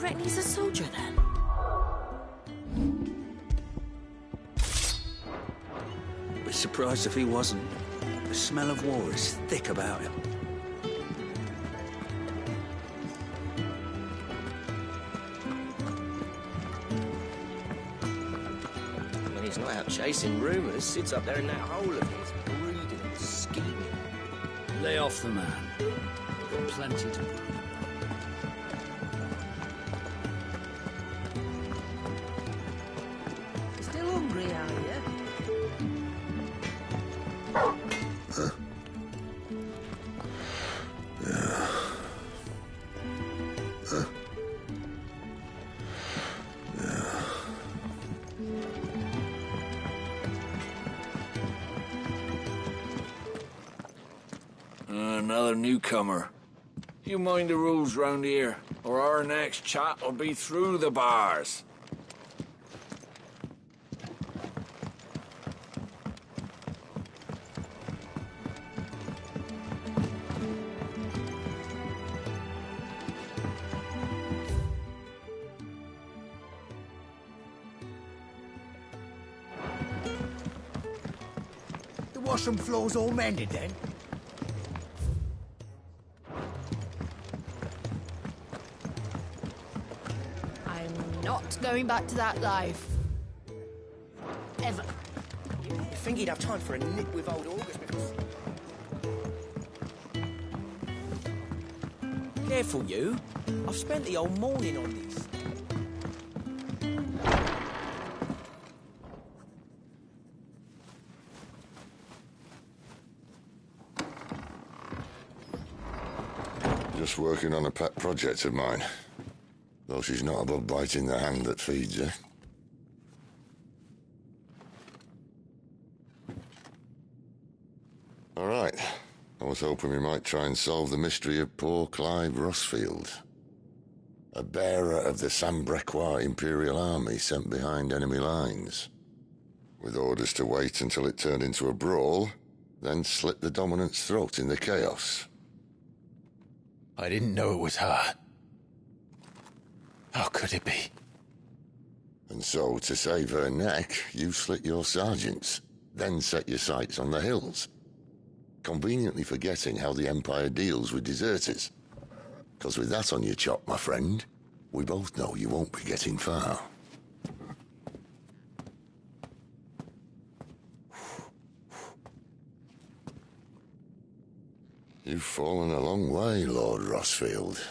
reckon he's a soldier then? Be surprised if he wasn't. The smell of war is thick about him. When he's not out chasing rumours, sits up there in that hole of his, brooding and scheming. Lay off the man. We've got plenty to do. Still hungry, are you? Another newcomer. You mind the rules round here, or our next chat will be through the bars. The washroom floor's all mended then? Not going back to that life. Ever. You think he'd have time for a nip with old August before... Careful, you. I've spent the whole morning on this. Just working on a pet project of mine. Though she's not above biting the hand that feeds her. All right. I was hoping we might try and solve the mystery of poor Clive Rossfield. A bearer of the Sambrequois Imperial Army sent behind enemy lines. With orders to wait until it turned into a brawl, then slit the dominant's throat in the chaos. I didn't know it was her. How could it be? And so, to save her neck, you slit your sergeants, then set your sights on the hills. Conveniently forgetting how the Empire deals with deserters. Because with that on your chop, my friend, we both know you won't be getting far. You've fallen a long way, Lord Rossfield.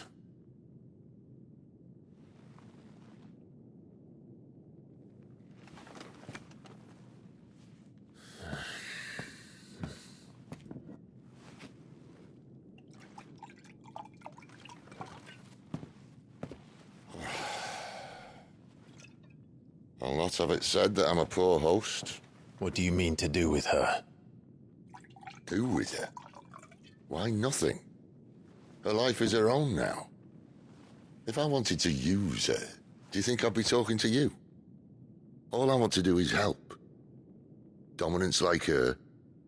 I'll not have it said that I'm a poor host. What do you mean to do with her? Do with her? Why, nothing. Her life is her own now. If I wanted to use her, do you think I'd be talking to you? All I want to do is help. Dominants like her,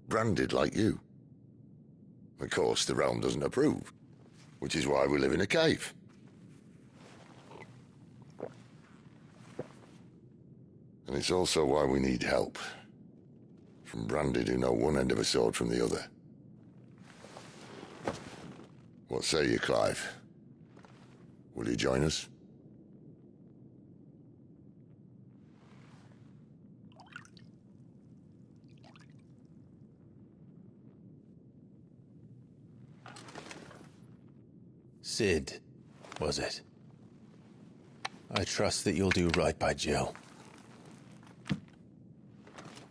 branded like you. Of course, the realm doesn't approve, which is why we live in a cave. And it's also why we need help. From branded who know one end of a sword from the other. What say you, Clive? Will you join us? Sid, was it? I trust that you'll do right by Jill.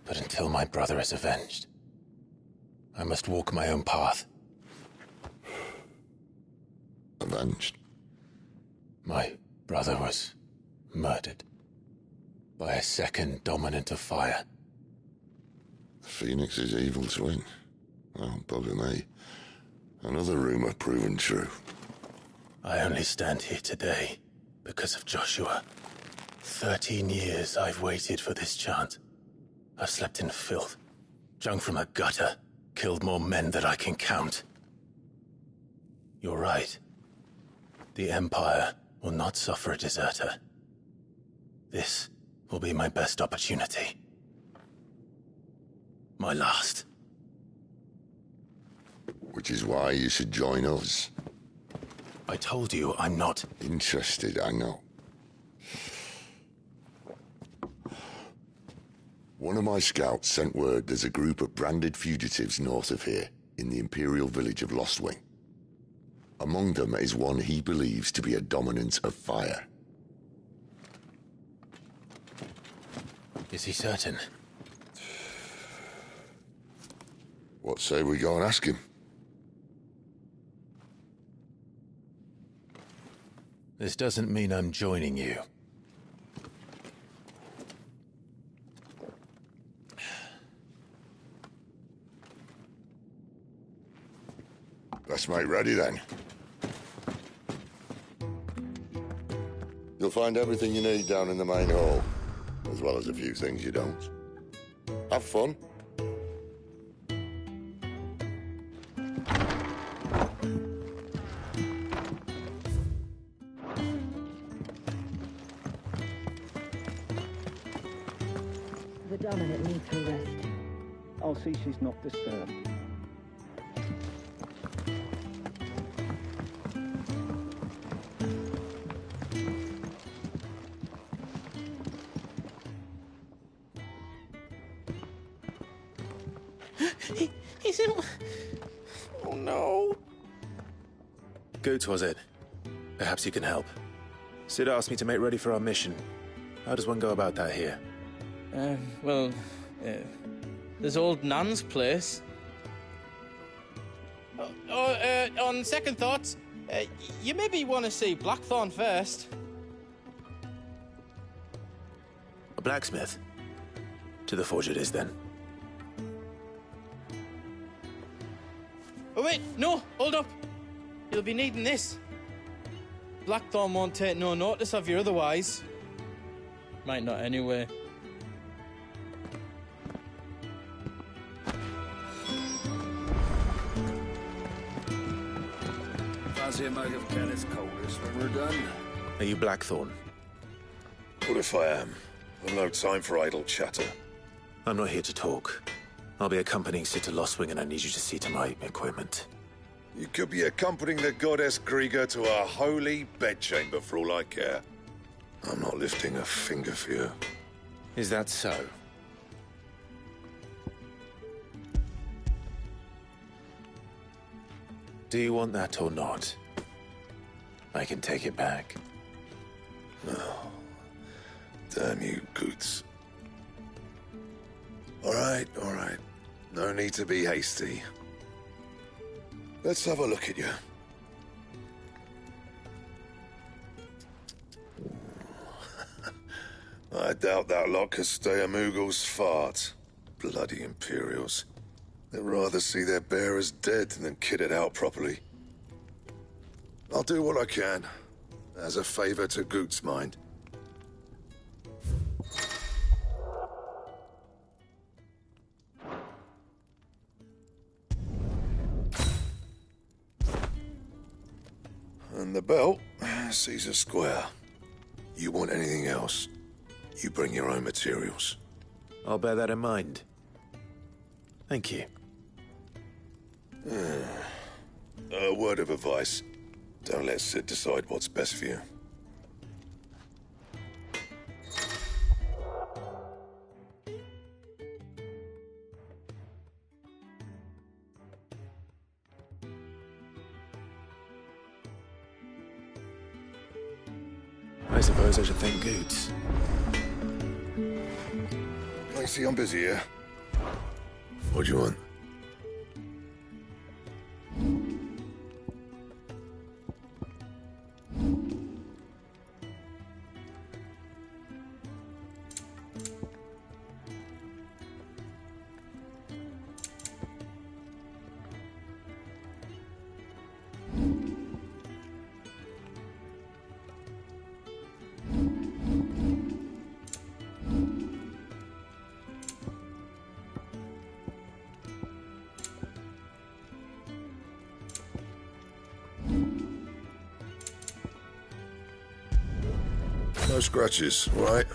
But until my brother is avenged, I must walk my own path. Avenged? My brother was murdered by a second dominant of fire. The Phoenix's evil twin. Oh, bugger me. Another rumor proven true. I only stand here today because of Joshua. 13 years I've waited for this chance. I've slept in filth, drunk from a gutter, killed more men than I can count. You're right. The Empire will not suffer a deserter. This will be my best opportunity. My last. Which is why you should join us. I told you I'm not Interested, I know. One of my scouts sent word there's a group of branded fugitives north of here, in the Imperial village of Lostwing. Among them is one he believes to be a dominant of fire. Is he certain? What say we go and ask him? This doesn't mean I'm joining you. Let's make ready then. You'll find everything you need down in the main hall, as well as a few things you don't. Have fun. The dominant needs her rest. I'll see she's not disturbed. He's in... Oh, no. Goots, was it? Perhaps you can help. Sid asked me to make ready for our mission. How does one go about that here? Well, there's old Nan's place. On second thoughts, you maybe want to see Blackthorn first. A blacksmith? To the forge it is, then. Oh, wait, no, hold up. You'll be needing this. Blackthorn won't take no notice of you otherwise. Might not anyway. Fancy a mug of Kenneth's coldest when we're done. Are you Blackthorn? What if I am? I've no time for idle chatter. I'm not here to talk. I'll be accompanying Sid to Lostwing, and I need you to see to my equipment. You could be accompanying the goddess Grieger to our holy bedchamber for all I care. I'm not lifting a finger for you. Is that so? Do you want that or not? I can take it back. Oh, damn you, Goots. All right. No need to be hasty. Let's have a look at you. I doubt that lot could stay a Moogle's fart. Bloody Imperials. They'd rather see their bearers dead than kitted out properly. I'll do what I can, as a favor to Goot's mind. And the belt sees a square. You want anything else, you bring your own materials. I'll bear that in mind. Thank you. A word of advice. Don't let Sid decide what's best for you. I suppose I should thank Goots. I see I'm busy here. What do you want? No scratches, all right?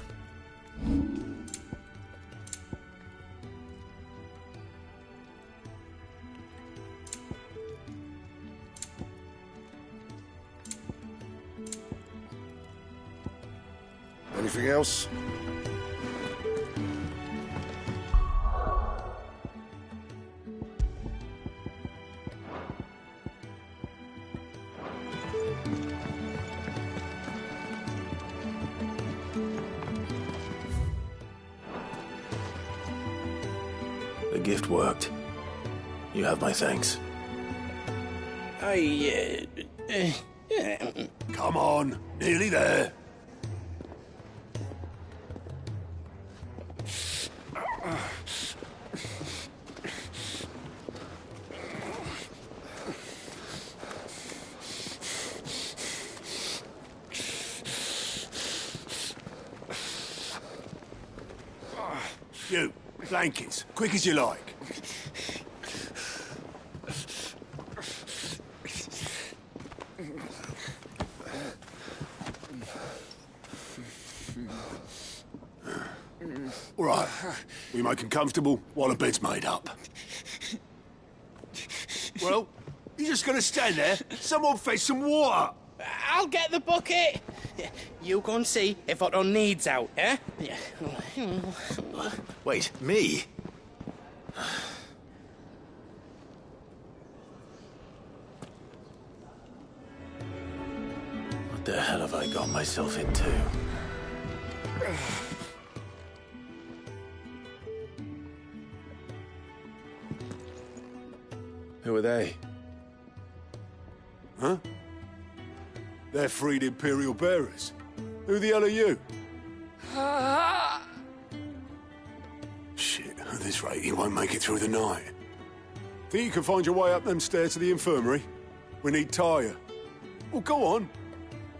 Anything else? The gift worked. You have my thanks. Come on, nearly there. You, blankets, quick as you like. All right, we make them comfortable while the bed's made up. Well, you're just gonna stand there? Someone fetch some water! I'll get the bucket! You go and see if Otto needs out, eh? Wait, me? What the hell have I got myself into? Who are they? Huh? They're freed Imperial bearers. Who the hell are you? Shit, at this rate, you won't make it through the night. Think you can find your way up them stairs to the infirmary? We need Tyre. Well, go on.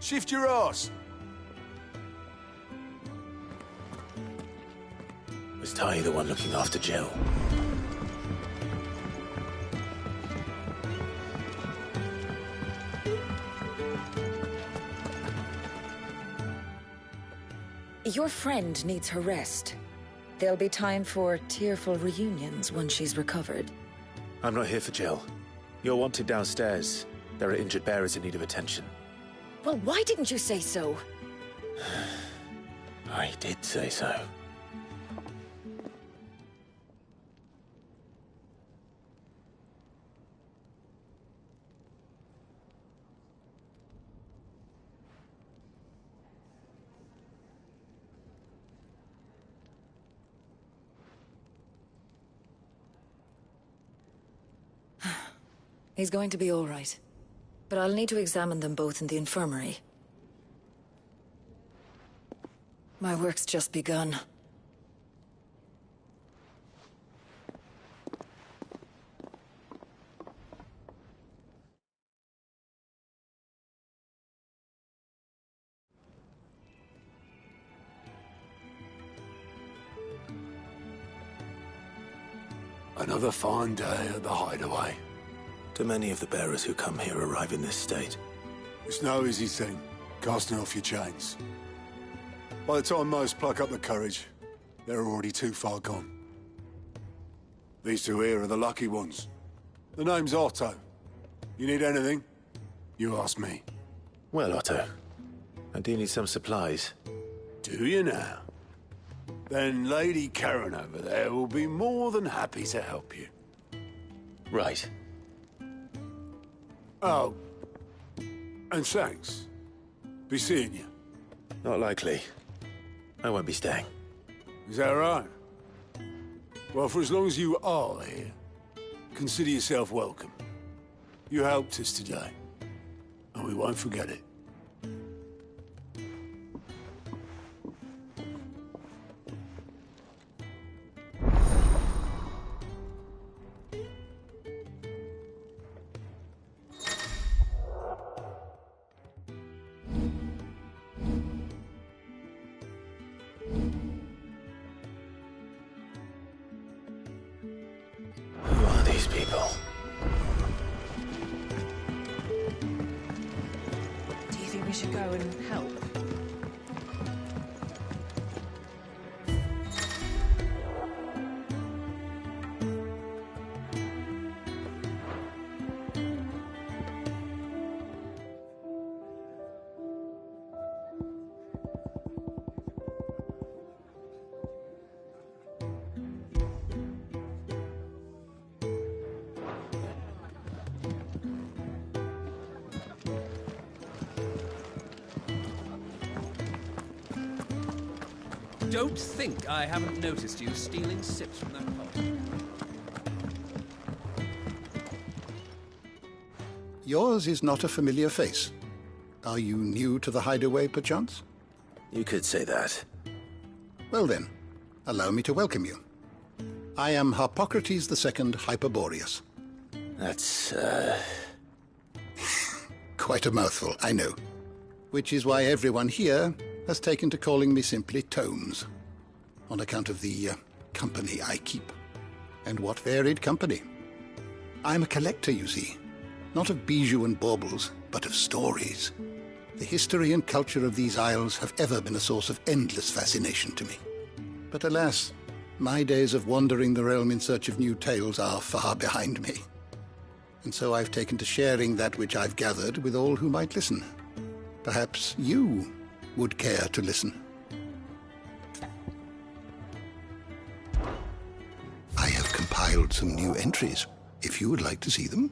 Shift your ass. Was Ty the one looking after Jill? Your friend needs her rest. There'll be time for tearful reunions when she's recovered. I'm not here for Jill. You're wanted downstairs. There are injured bearers in need of attention. Well, why didn't you say so? I did say so. He's going to be all right. But I'll need to examine them both in the infirmary. My work's just begun. Another fine day at the hideaway. Do many of the bearers who come here arrive in this state? It's no easy thing, casting off your chains. By the time most pluck up the courage, they're already too far gone. These two here are the lucky ones. The name's Otto. You need anything, you ask me. Well, Otto, I do need some supplies. Do you now? Then Lady Karen over there will be more than happy to help you. Right. Oh, and thanks. Be seeing you. Not likely. I won't be staying. Is that right? Well, for as long as you are here, consider yourself welcome. You helped us today, and we won't forget it. Who are these people? Do you think we should go and help? Don't think I haven't noticed you stealing sips from that pot. Yours is not a familiar face. Are you new to the hideaway, perchance? You could say that. Well then, allow me to welcome you. I am Harpocrates II Hyperboreus. That's, Quite a mouthful, I know. Which is why everyone here has taken to calling me simply Tomes, on account of the company I keep. And what varied company. I'm a collector, you see. Not of bijou and baubles, but of stories. The history and culture of these isles have ever been a source of endless fascination to me. But alas, my days of wandering the realm in search of new tales are far behind me. And so I've taken to sharing that which I've gathered with all who might listen. Perhaps you would care to listen. I have compiled some new entries, if you would like to see them.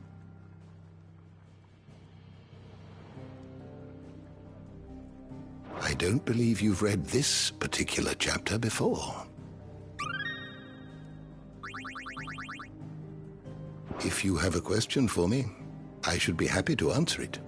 I don't believe you've read this particular chapter before. If you have a question for me, I should be happy to answer it.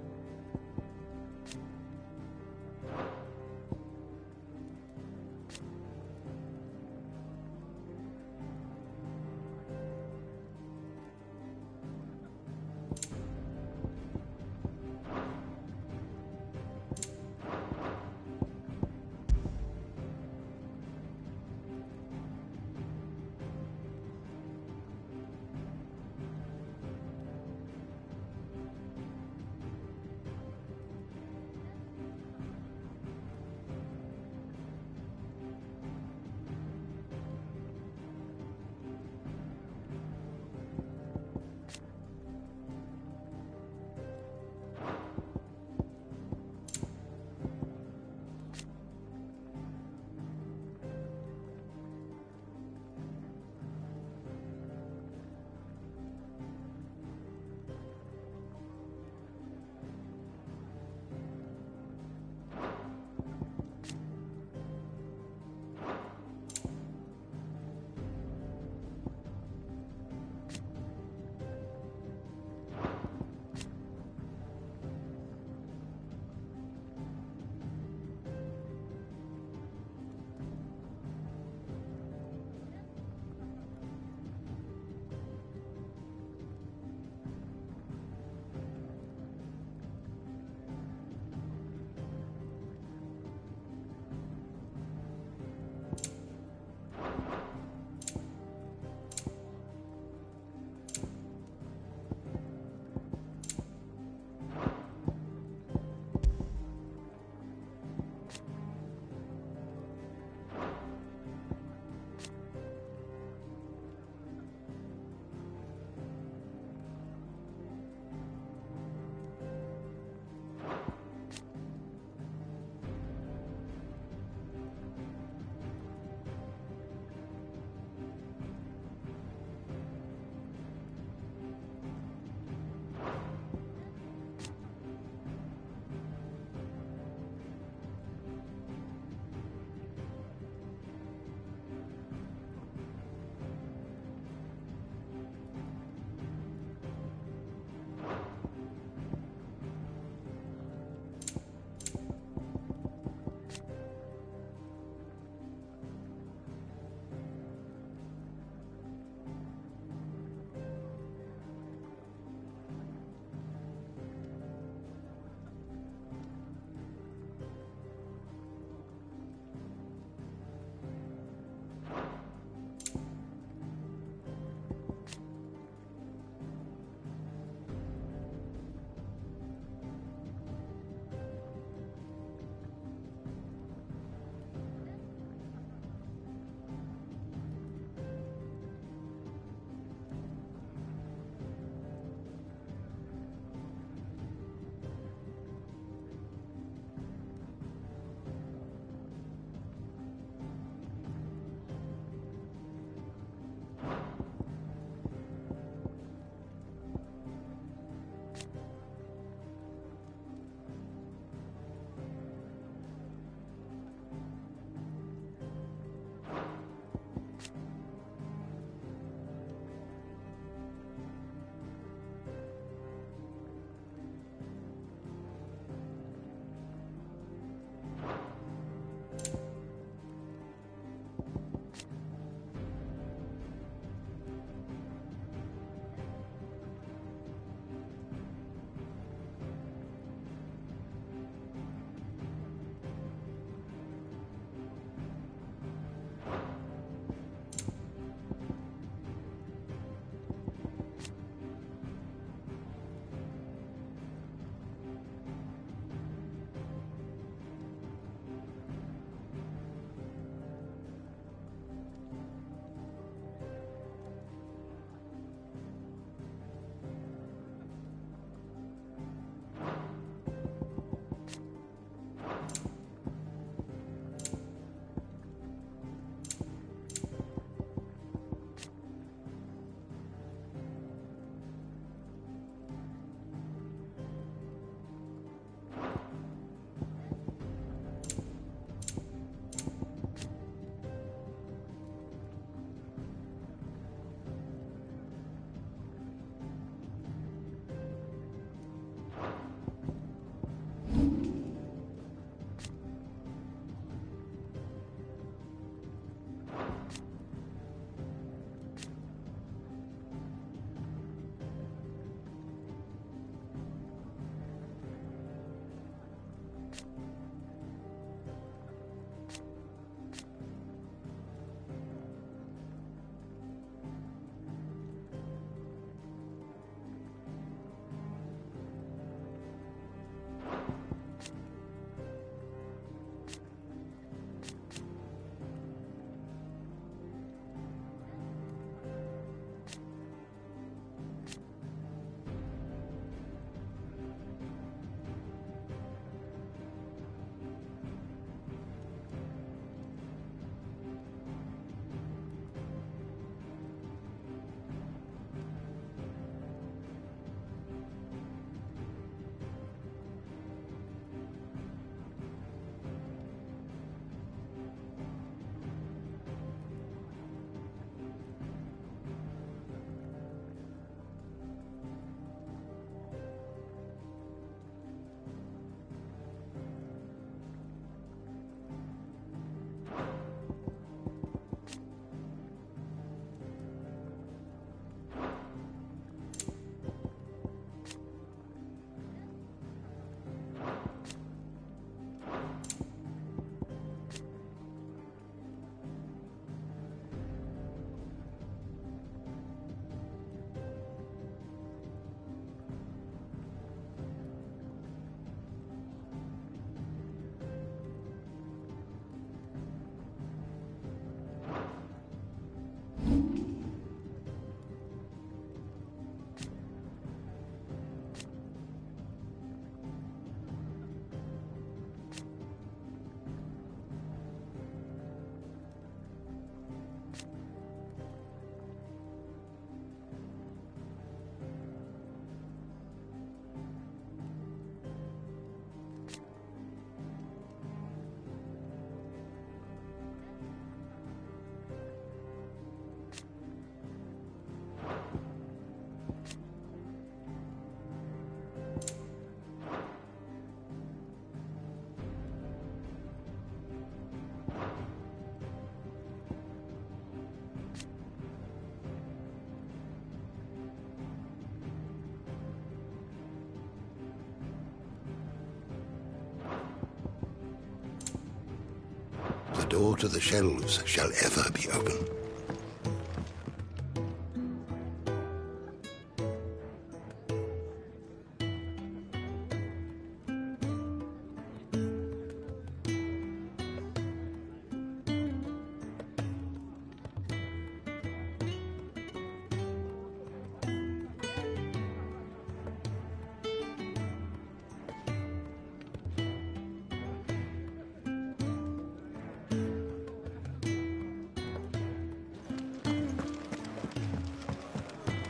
door to the shelves shall ever be open.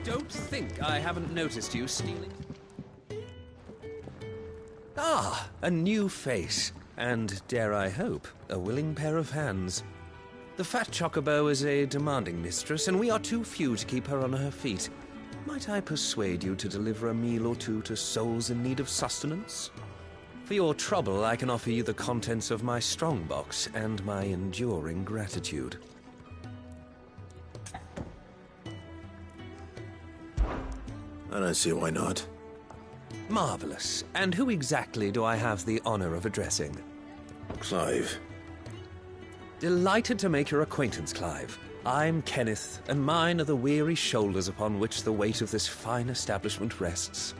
Don't think I haven't noticed you stealing. Ah, a new face. And, dare I hope, a willing pair of hands. The fat chocobo is a demanding mistress, and we are too few to keep her on her feet. Might I persuade you to deliver a meal or two to souls in need of sustenance? For your trouble, I can offer you the contents of my strongbox and my enduring gratitude. I don't see why not. Marvelous. And who exactly do I have the honor of addressing? Clive. Delighted to make your acquaintance, Clive. I'm Kenneth, and mine are the weary shoulders upon which the weight of this fine establishment rests.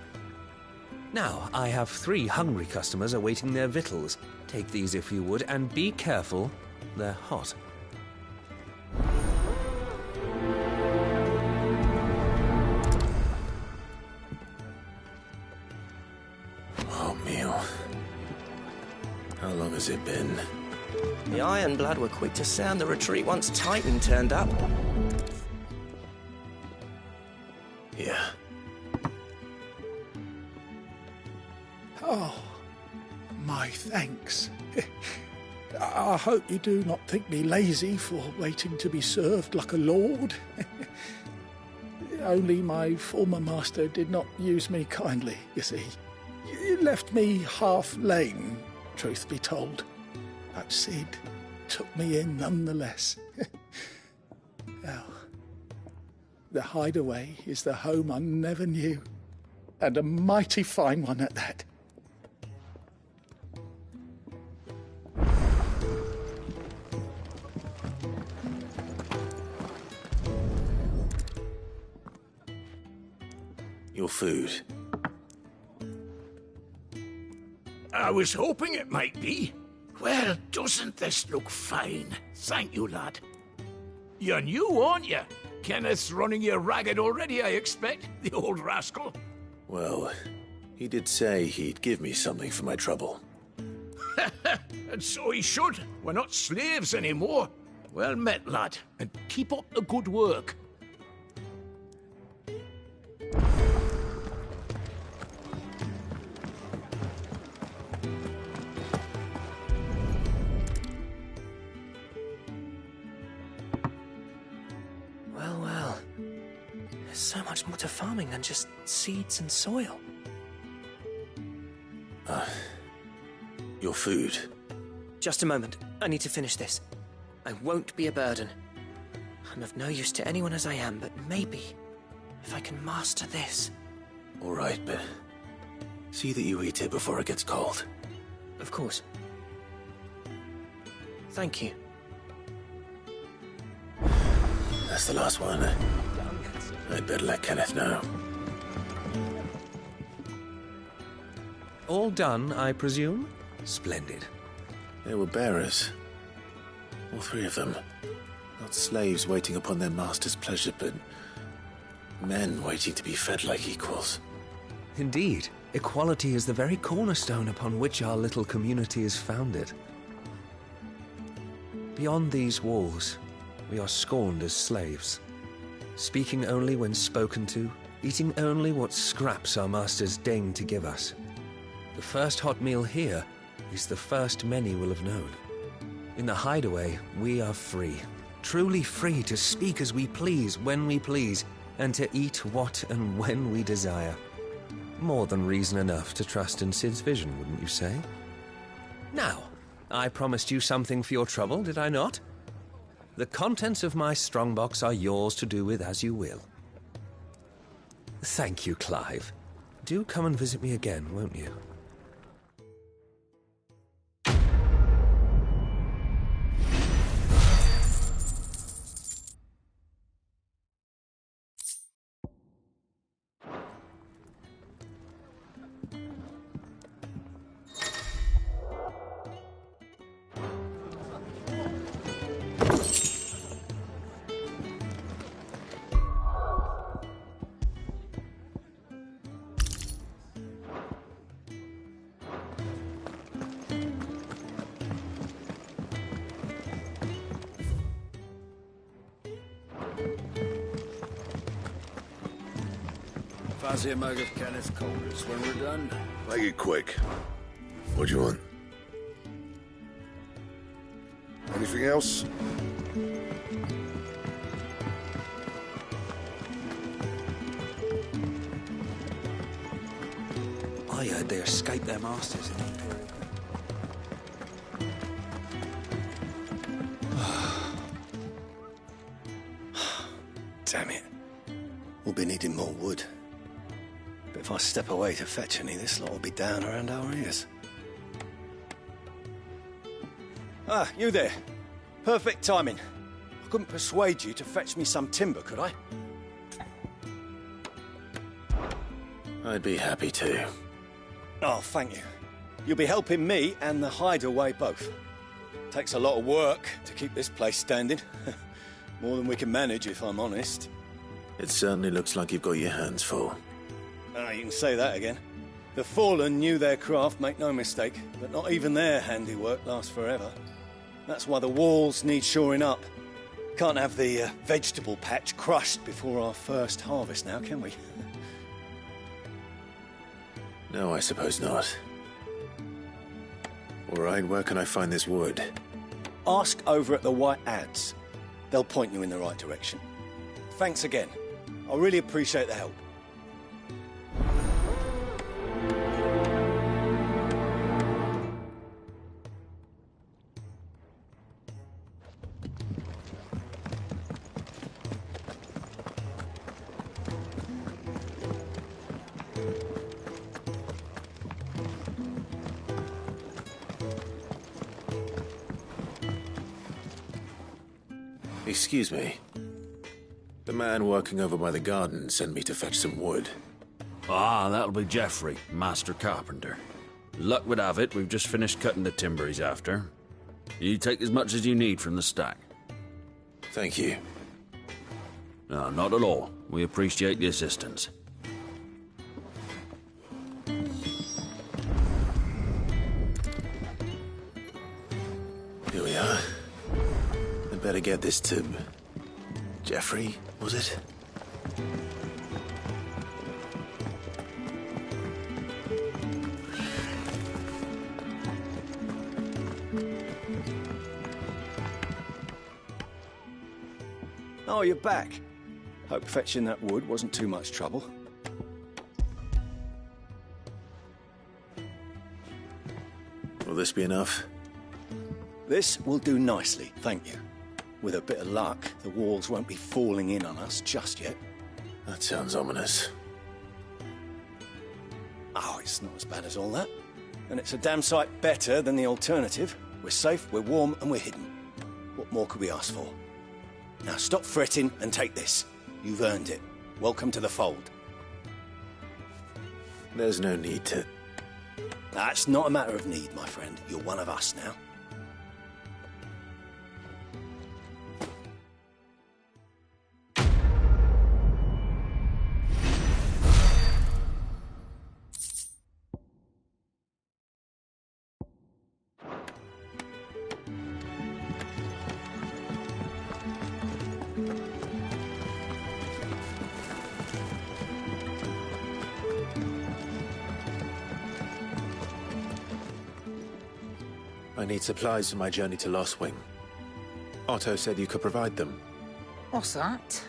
Now, I have 3 hungry customers awaiting their victuals. Take these if you would, and be careful, they're hot. Oh, meal. How long has it been? The Ironblood were quick to sound the retreat once Titan turned up. Yeah. Oh, my thanks. I hope you do not think me lazy for waiting to be served like a lord. Only my former master did not use me kindly, you see. You left me half lame, truth be told. But Sid took me in nonetheless. Well, the Hideaway is the home I never knew, and a mighty fine one at that. Your food. I was hoping it might be. Well, doesn't this look fine? Thank you, lad. You're new, aren't you? Kenneth's running you ragged already, I expect, the old rascal. Well, he did say he'd give me something for my trouble. And so he should. We're not slaves anymore. Well met, lad, and keep up the good work. Well. There's so much more to farming than just seeds and soil. Your food. Just a moment. I need to finish this. I won't be a burden. I'm of no use to anyone as I am, but maybe if I can master this. All right, but see that you eat it before it gets cold. Of course. Thank you. That's the last one. I'd better let Kenneth know. All done, I presume? Splendid. They were bearers. All 3 of them. Not slaves waiting upon their master's pleasure, but men waiting to be fed like equals. Indeed. Equality is the very cornerstone upon which our little community is founded. Beyond these walls, we are scorned as slaves. Speaking only when spoken to, eating only what scraps our masters deign to give us. The first hot meal here is the first many will have known. In the Hideaway, we are free. Truly free to speak as we please, when we please, and to eat what and when we desire. More than reason enough to trust in Sid's vision, wouldn't you say? Now, I promised you something for your trouble, did I not? The contents of my strongbox are yours to do with as you will. Thank you, Clive. Do come and visit me again, won't you? Fancy a mug of Kenneth Colders when we're done? Make it quick. What do you want? Anything else? I heard they escaped their masters in the Imperial. Damn it. We'll be needing more wood. But if I step away to fetch any, this lot will be down around our ears. Ah, you there. Perfect timing. I couldn't persuade you to fetch me some timber, could I? I'd be happy to. Oh, thank you. You'll be helping me and the hideaway both. Takes a lot of work to keep this place standing. More than we can manage, if I'm honest. It certainly looks like you've got your hands full. Ah, you can say that again. The Fallen knew their craft, make no mistake, but not even their handiwork lasts forever. That's why the walls need shoring up. Can't have the vegetable patch crushed before our first harvest now, can we? No, I suppose not. All right, where can I find this wood? Ask over at the White Ads. They'll point you in the right direction. Thanks again. I really appreciate the help. Excuse me. The man working over by the garden sent me to fetch some wood. Ah, that'll be Geoffrey, master carpenter. Luck would have it, we've just finished cutting the timber he's after. You take as much as you need from the stack. Thank you. No, not at all. We appreciate the assistance. Here we are. I'd better get this to... Geoffrey, was it? Oh, you're back. Hope fetching that wood wasn't too much trouble. Will this be enough? This will do nicely, thank you. With a bit of luck, the walls won't be falling in on us just yet. That sounds ominous. Oh, it's not as bad as all that. And it's a damn sight better than the alternative. We're safe, we're warm, and we're hidden. What more could we ask for? Now stop fretting and take this. You've earned it. Welcome to the fold. There's no need to... That's not a matter of need, my friend. You're one of us now. I need supplies for my journey to Lost Wing. Otto said you could provide them. What's that?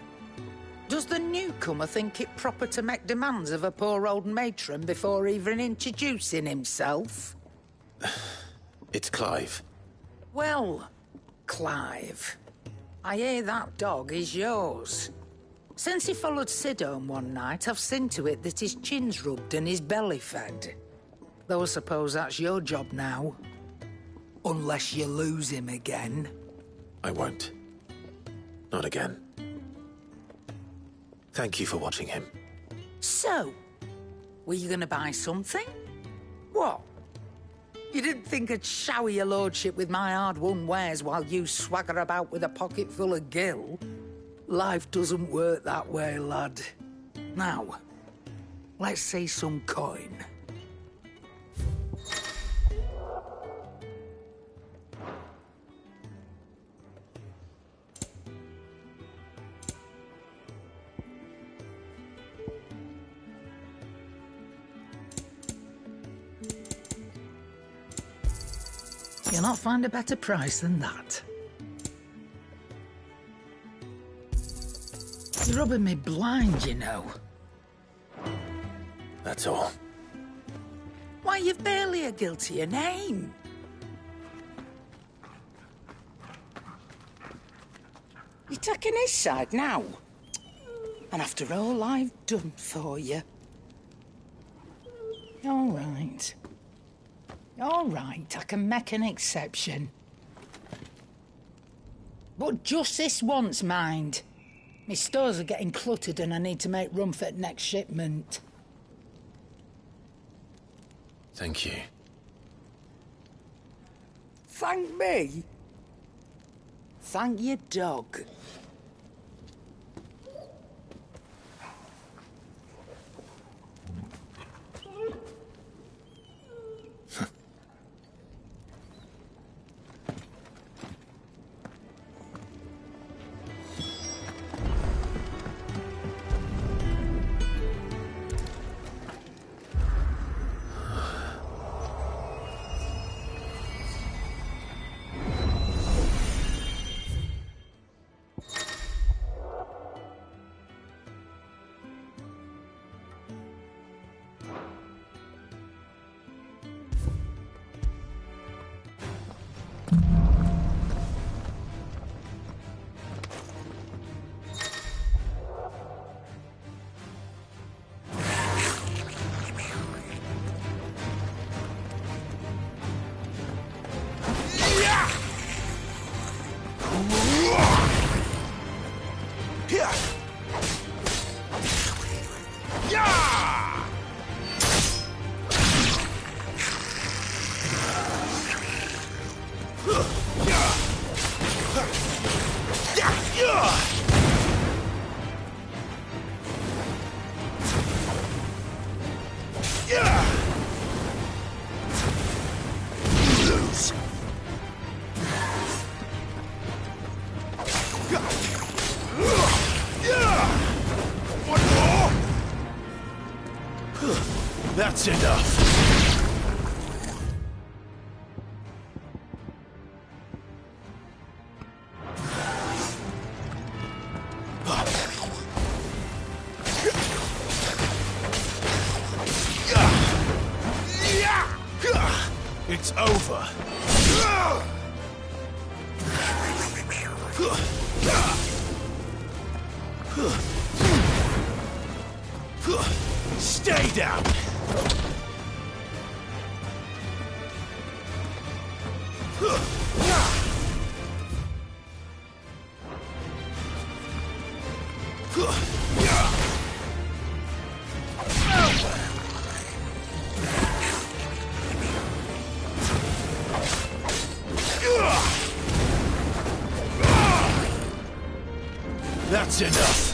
Does the newcomer think it proper to make demands of a poor old matron before even introducing himself? It's Clive. Well, Clive, I hear that dog is yours. Since he followed Sid home one night, I've seen to it that his chin's rubbed and his belly fed. Though I suppose that's your job now. Unless you lose him again. I won't. Not again. Thank you for watching him. So, were you gonna buy something? What? You didn't think I'd shower your lordship with my hard-won wares while you swagger about with a pocket full of gil? Life doesn't work that way, lad. Now, let's see some coin. You'll not find a better price than that. You're rubbing me blind, you know. That's all. Why, you've barely a guiltier name. You're taking his side now? And after all I've done for you. All right. All right, I can make an exception. But just this once, mind. My stores are getting cluttered and I need to make room for the next shipment. Thank you. Thank me? Thank your dog. That's enough. It's over. Stay down. That's enough.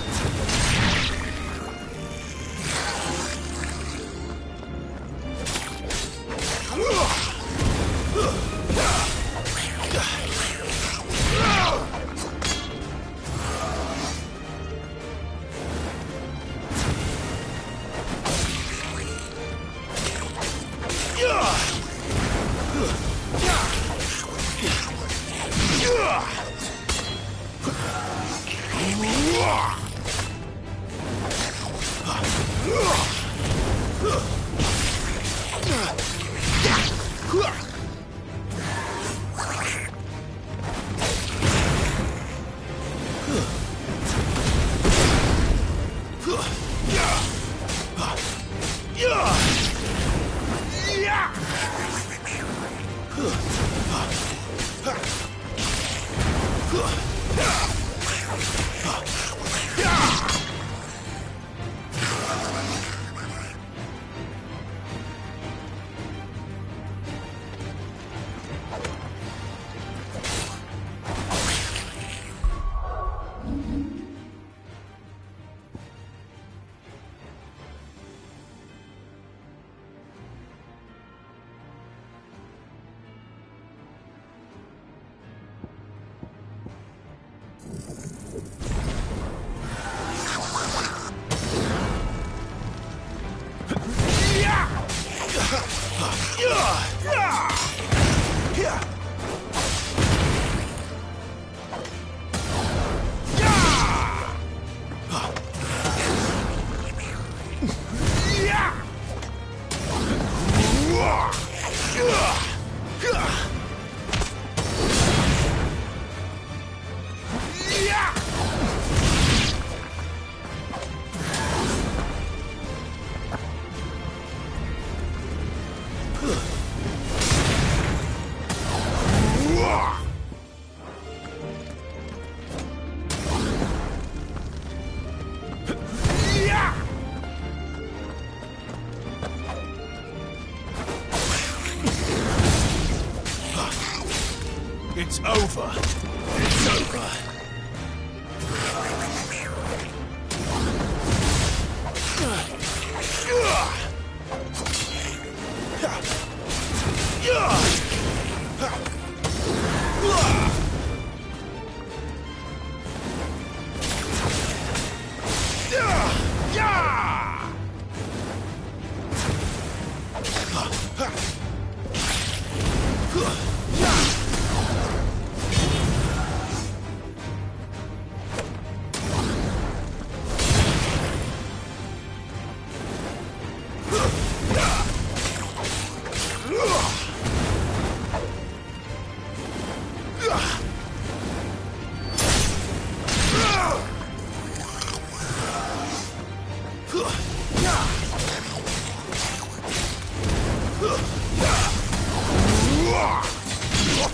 It's over.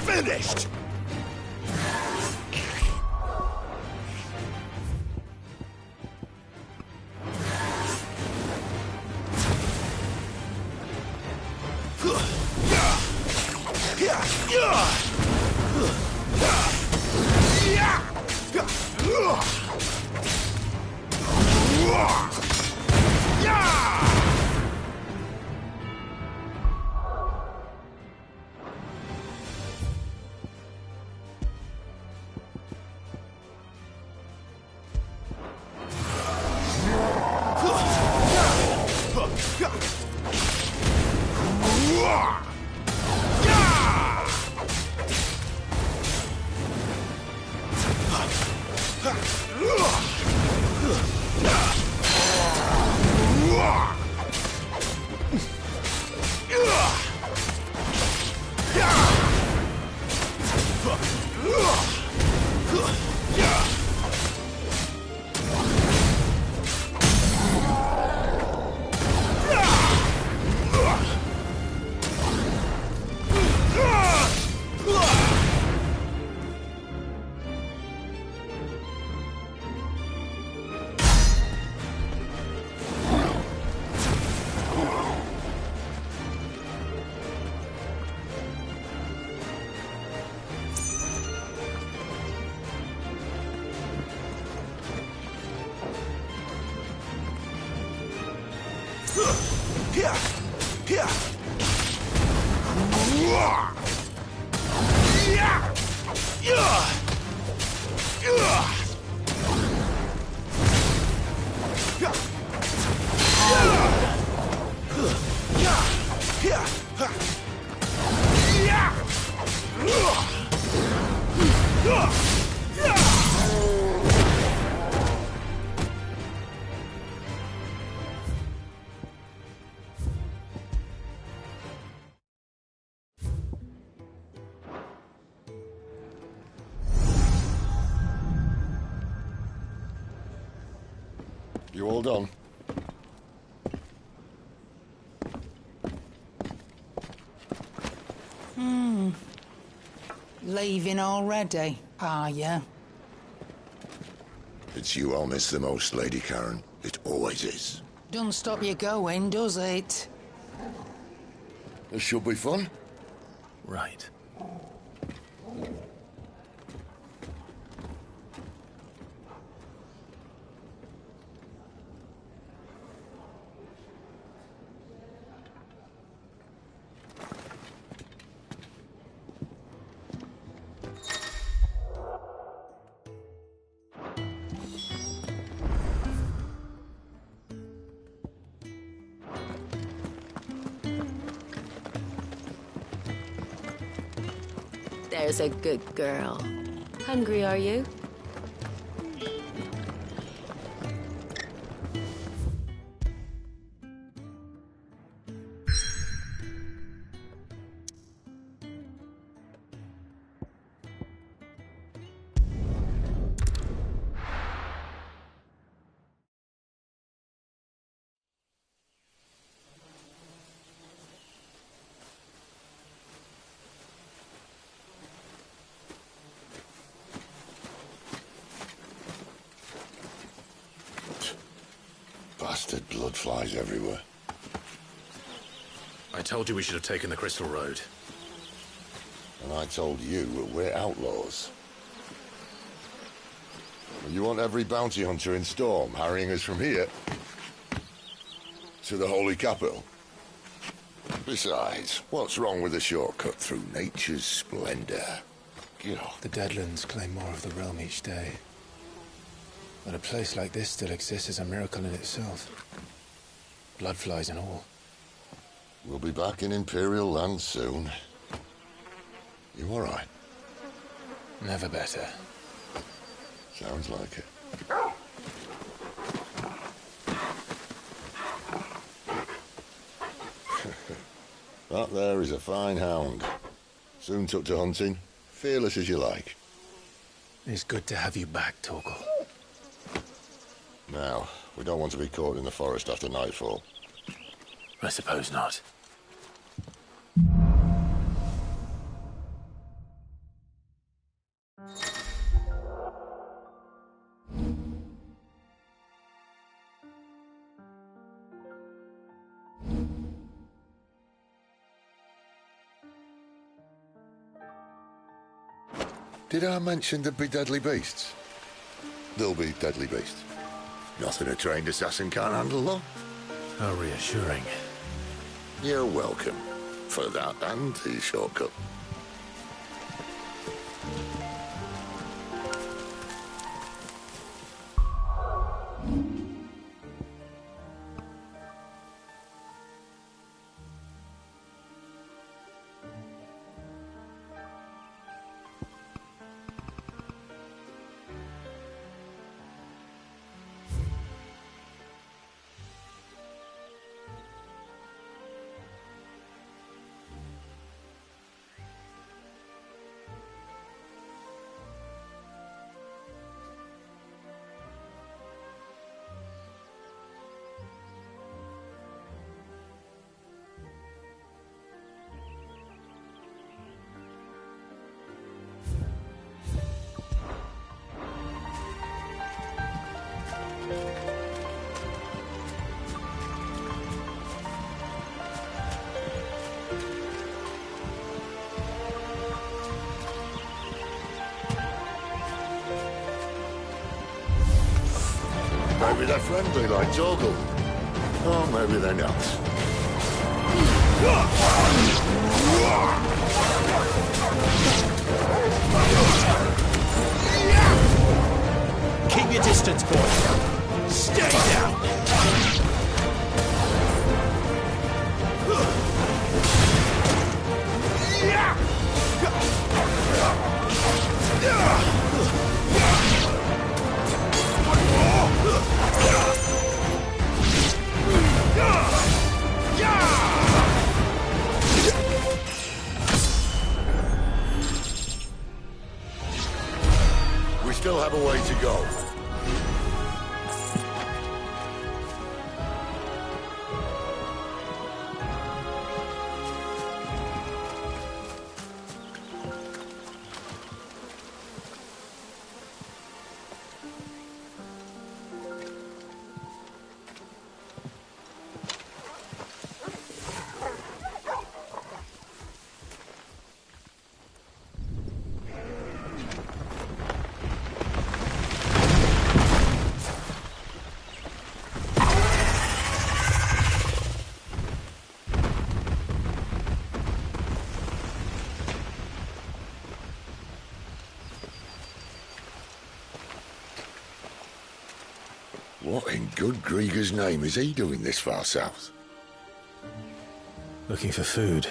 Finished! You all done? Leaving already, are you? It's you I'll miss the most, Lady Karen. It always is. Don't stop you going, does it? This should be fun. Right. There's a good girl. Hungry, are you? Bastard blood flies everywhere. I told you we should have taken the Crystal Road. And I told you we're outlaws. You want every bounty hunter in Storm harrying us from here to the Holy Capital? Besides, what's wrong with a shortcut through nature's splendor? God. The Deadlands claim more of the realm each day. But a place like this still exists is a miracle in itself. Bloodflies and all. We'll be back in Imperial land soon. You all right? Never better. Sounds like it. That there is a fine hound. Soon took to hunting. Fearless as you like. It's good to have you back, Torgal. Now, we don't want to be caught in the forest after nightfall. I suppose not. Did I mention there'd be deadly beasts? There'll be deadly beasts. Nothing a trained assassin can't handle, though. How reassuring. You're welcome. For that and the shortcut. Maybe they're friendly like Torgal. Or maybe they're not. Keep your distance, boy. Stay down. We still have a way to go. What in good Grieger's name is he doing this far south? Looking for food.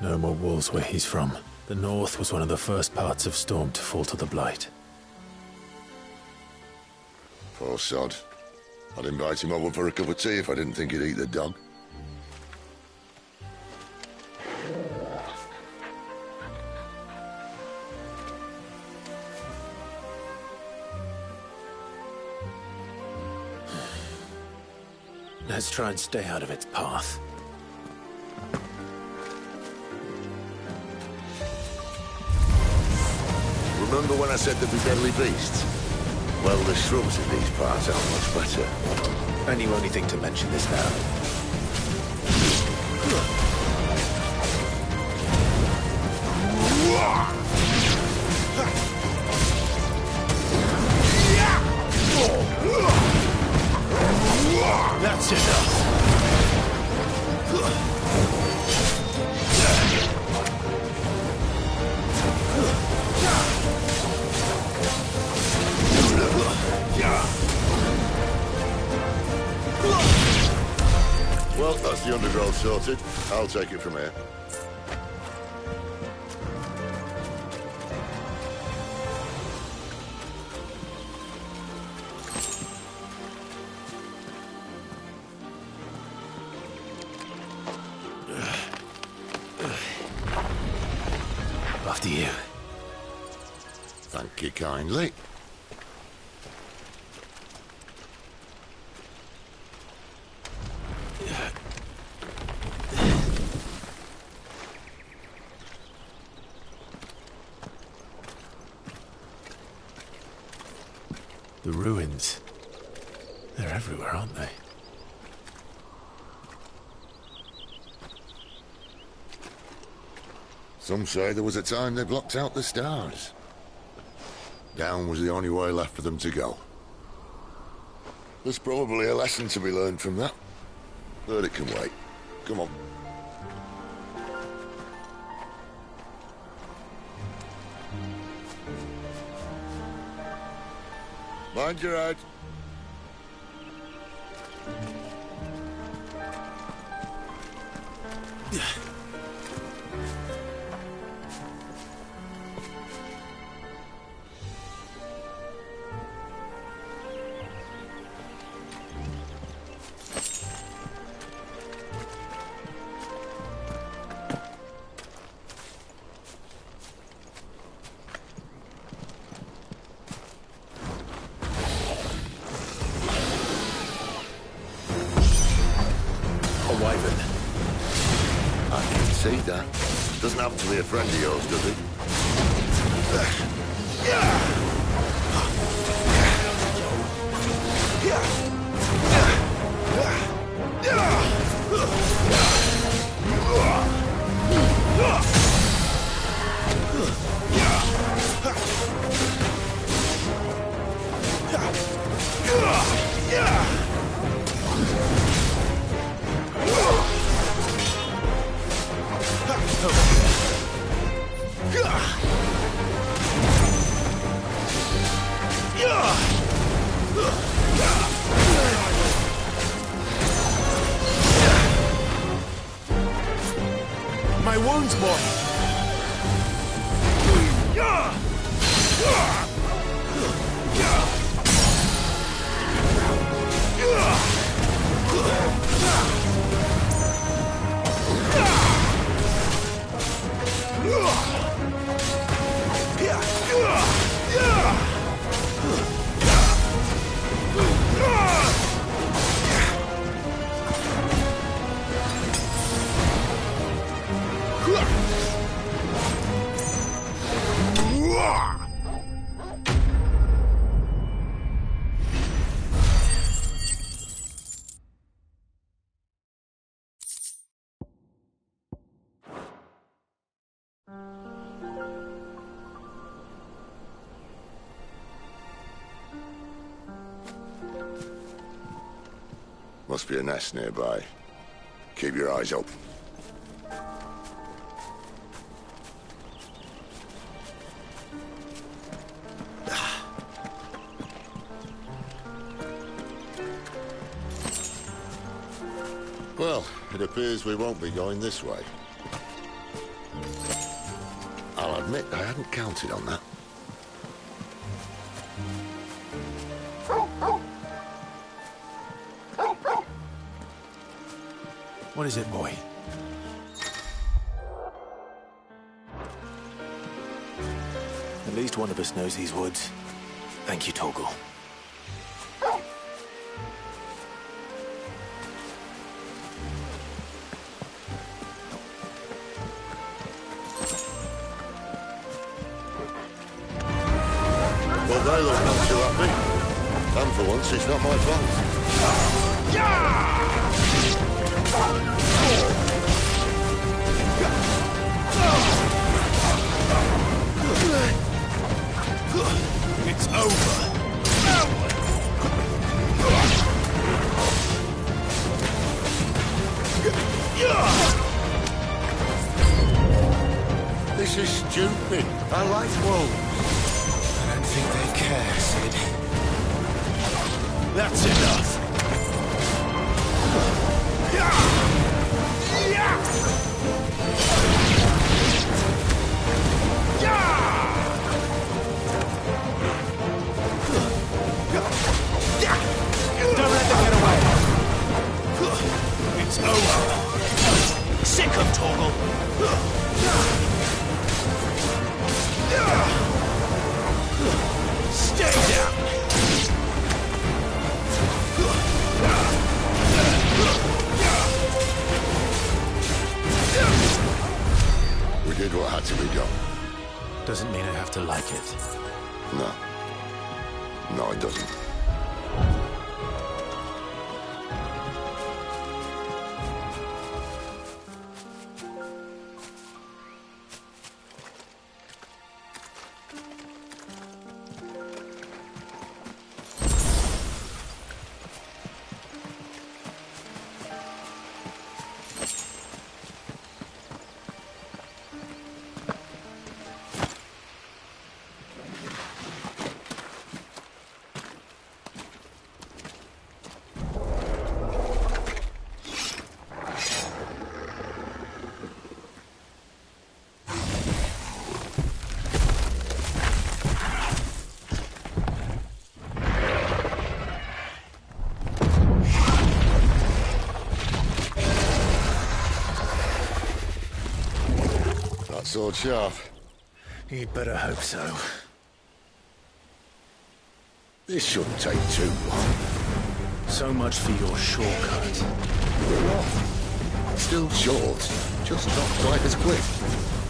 No more wolves where he's from. The north was one of the first parts of Storm to fall to the Blight. Poor sod. I'd invite him over for a cup of tea if I didn't think he'd eat the dog. Let's try and stay out of its path. Remember when I said there'd be deadly beasts? Well, the shrubs in these parts aren't much better. And you only think to mention this now. That's the undergrowth sorted. I'll take it from here. After you. Thank you kindly. The ruins. They're everywhere, aren't they? Some say there was a time they blocked out the stars. Down was the only way left for them to go. There's probably a lesson to be learned from that. But it can wait. Come on. Mind your head. See that? Doesn't happen to be a friend of yours, does he? My wounds, boy! Must be a nest nearby. Keep your eyes open. Well, it appears we won't be going this way. I'll admit I hadn't counted on that. What is it, boy? At least one of us knows these woods. Thank you, Torgal. Well, they look not too happy. And for once, it's not my fault. It's over. This is stupid. I like wolves. I don't think they care, Sid. That's enough. Doesn't mean I have to like it. No. No, it doesn't. Sword sharp. You'd better hope so. This shouldn't take too long. So much for your shortcut. Still short, just not quite as quick.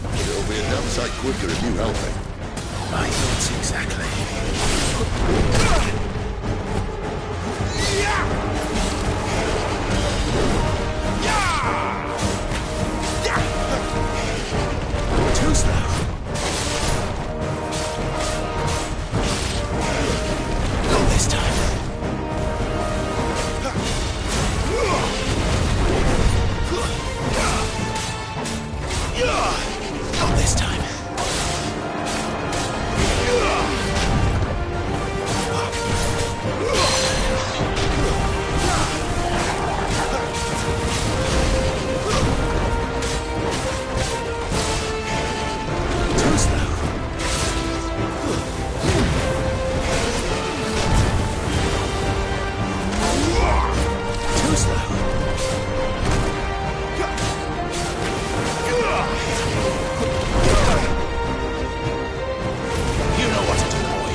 But it'll be a damn sight quicker if you help me. My thoughts exactly. Too slow. Not this time. Not this time. Too slow. Too slow. You know what to do, boy.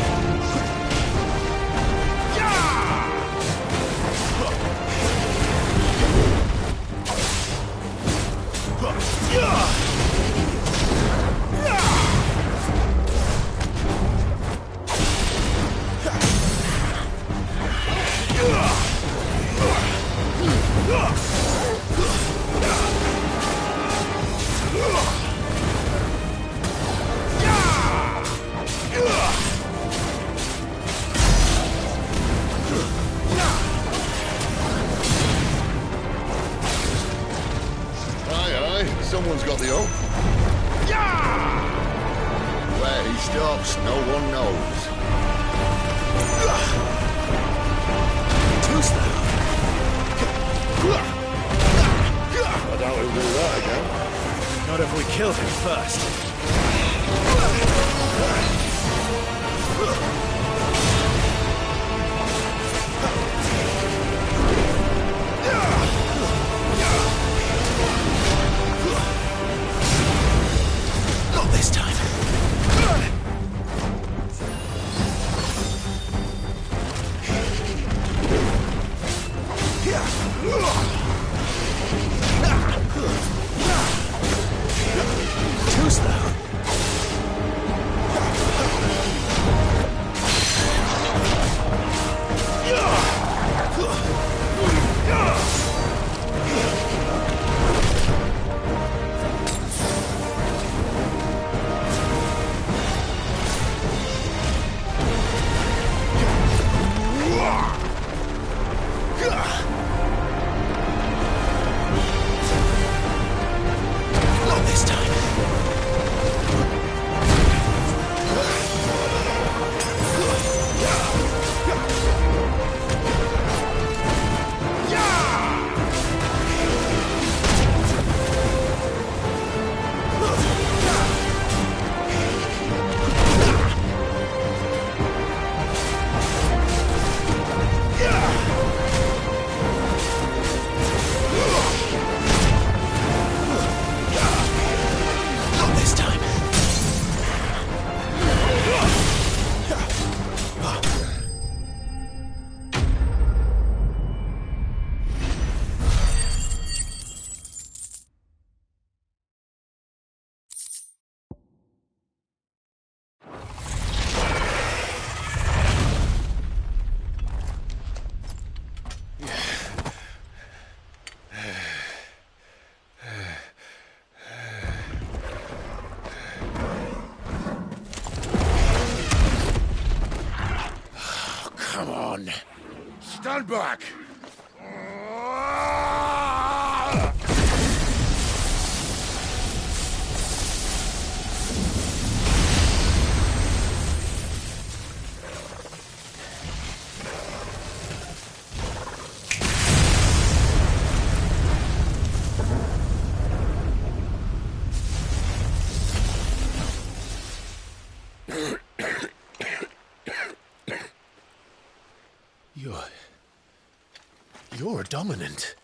Aye, someone's got the hope. Where he stops, no one knows. Too slow. I doubt he'll do that again. Not if we killed him first. Not this time. Too slow. Come on. Stand back! You're dominant.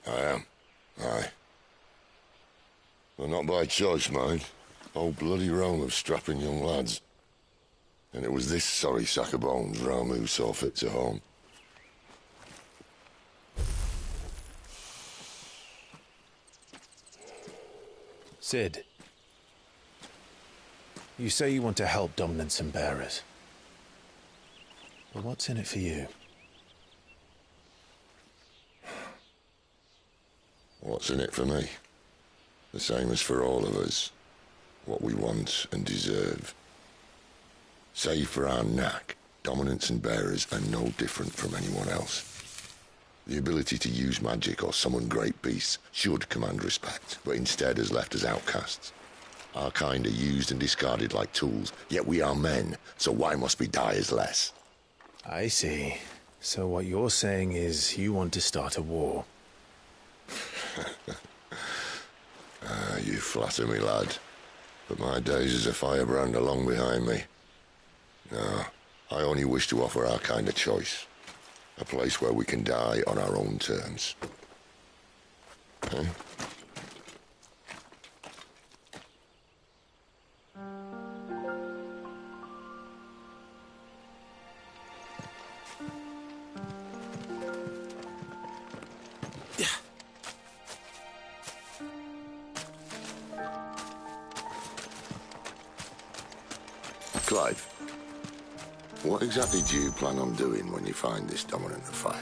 I am. Aye. Well, not by choice, mind. Whole bloody realm of strapping young lads. And it was this sorry sack of bones Ramu who saw fit to home. Sid. You say you want to help dominants and bearers. But what's in it for you? What's in it for me? The same as for all of us. What we want and deserve. Save for our knack, dominants and bearers are no different from anyone else. The ability to use magic or summon great beasts should command respect, but instead has left us outcasts. Our kind are used and discarded like tools, yet we are men, so why must we die as less? I see. So what you're saying is you want to start a war. You flatter me, lad. But my days as a firebrand are long behind me. No, I only wish to offer our kind a choice. A place where we can die on our own terms. Huh? Clive, what exactly do you plan on doing when you find this dominant of fire?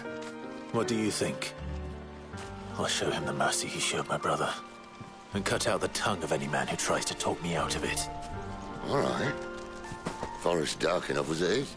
What do you think? I'll show him the mercy he showed my brother, and cut out the tongue of any man who tries to talk me out of it. All right. Forest dark enough as it is.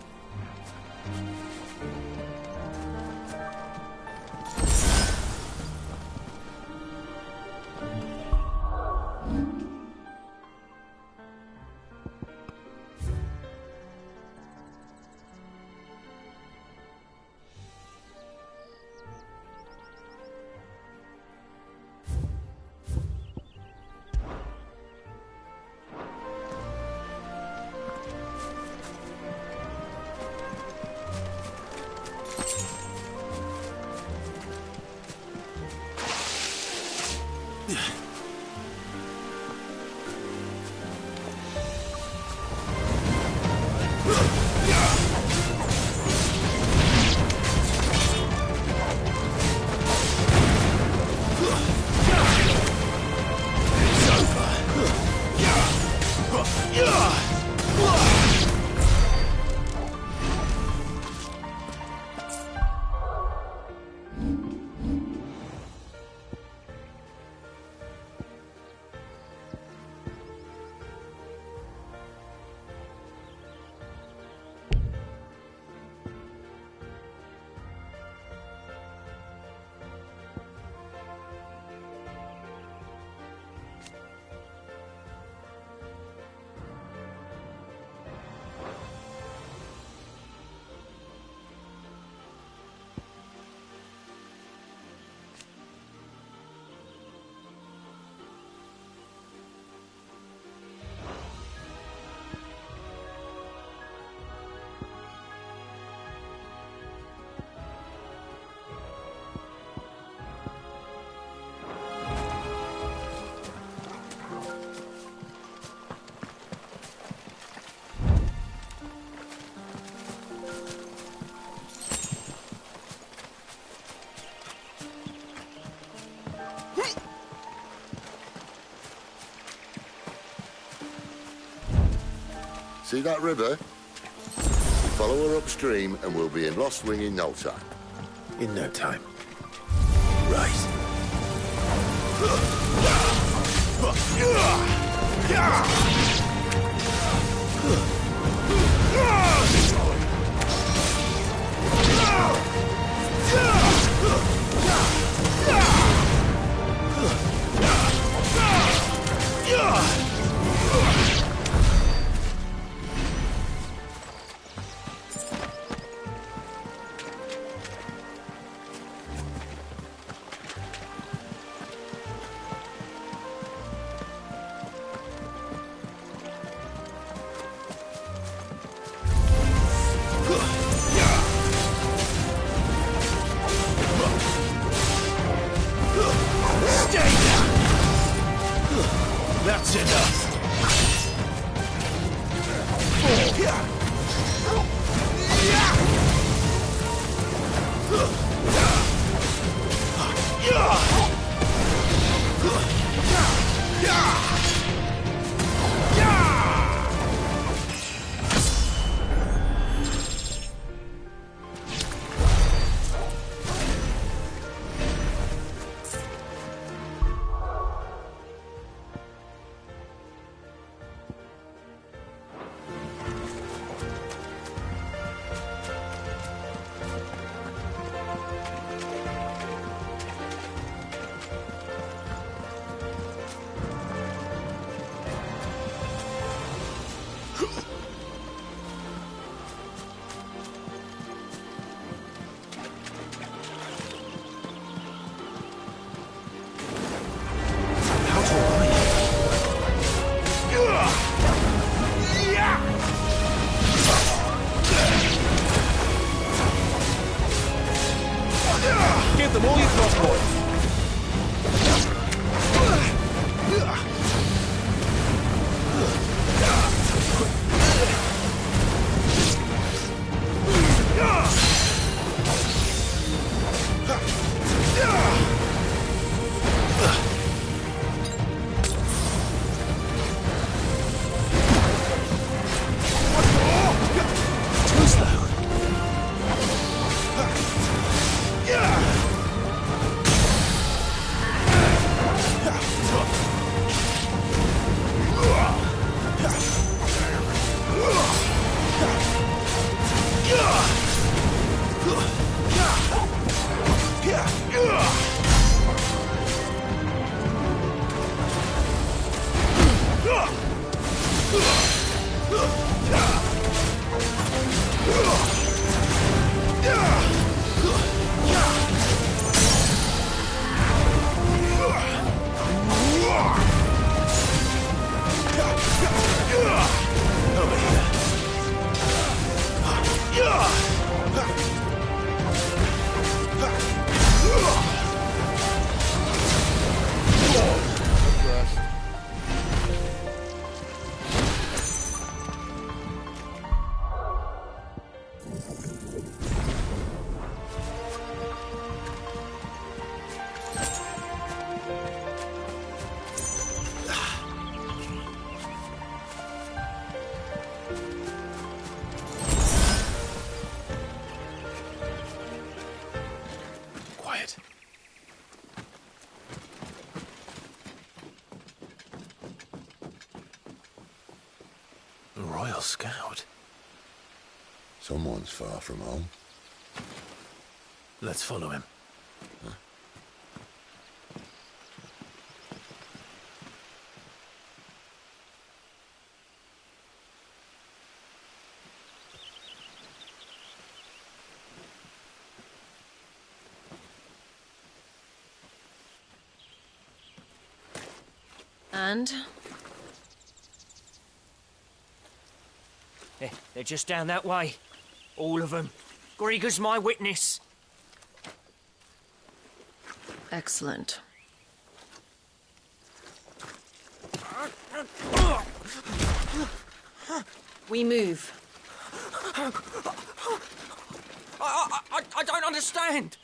See that river? Follow her upstream and we'll be in Lost Wing in no time. In no time. Right. Quiet. A Royal Scout. Someone's far from home. Let's follow him. And? They're just down that way. All of them. Grieger's my witness. Excellent. We move. I don't understand.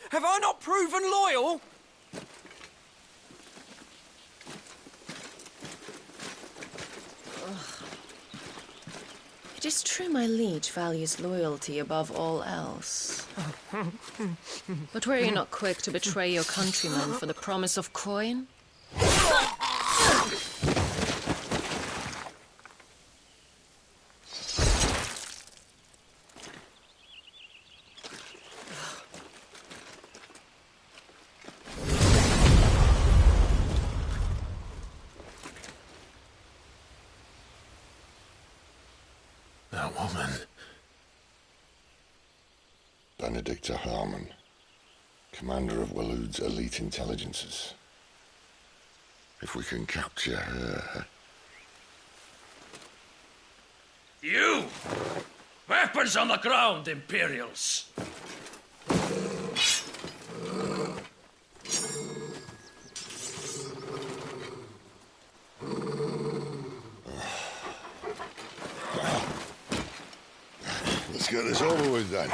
Have I not proven loyal? It is true my liege values loyalty above all else. But were you not quick to betray your countrymen for the promise of coin? That woman. Benedicta Harmon, commander of Waloed's elite intelligences. If we can capture her... You! Weapons on the ground, Imperials! Let's get this over with then.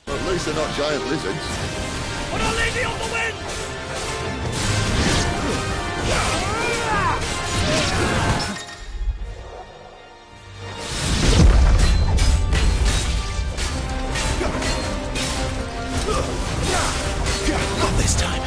At least they're not giant lizards. Put a lady on the wind! Not this time.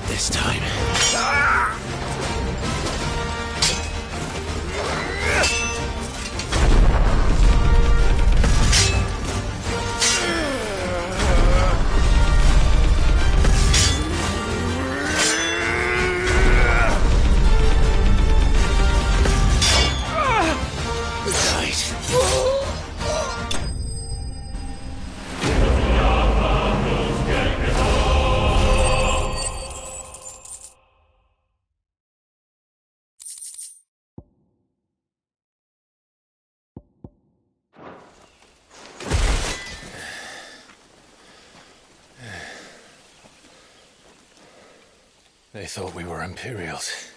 this time. They thought we were Imperials.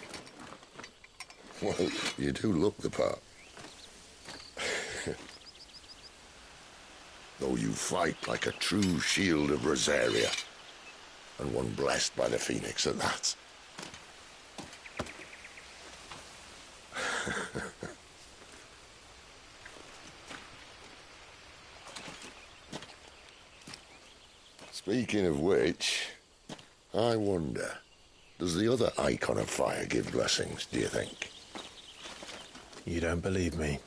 Well, you do look the part. Though you fight like a true shield of Rosaria, and one blessed by the Phoenix at that. Speaking of which, I wonder, does the other icon of fire give blessings, do you think? You don't believe me?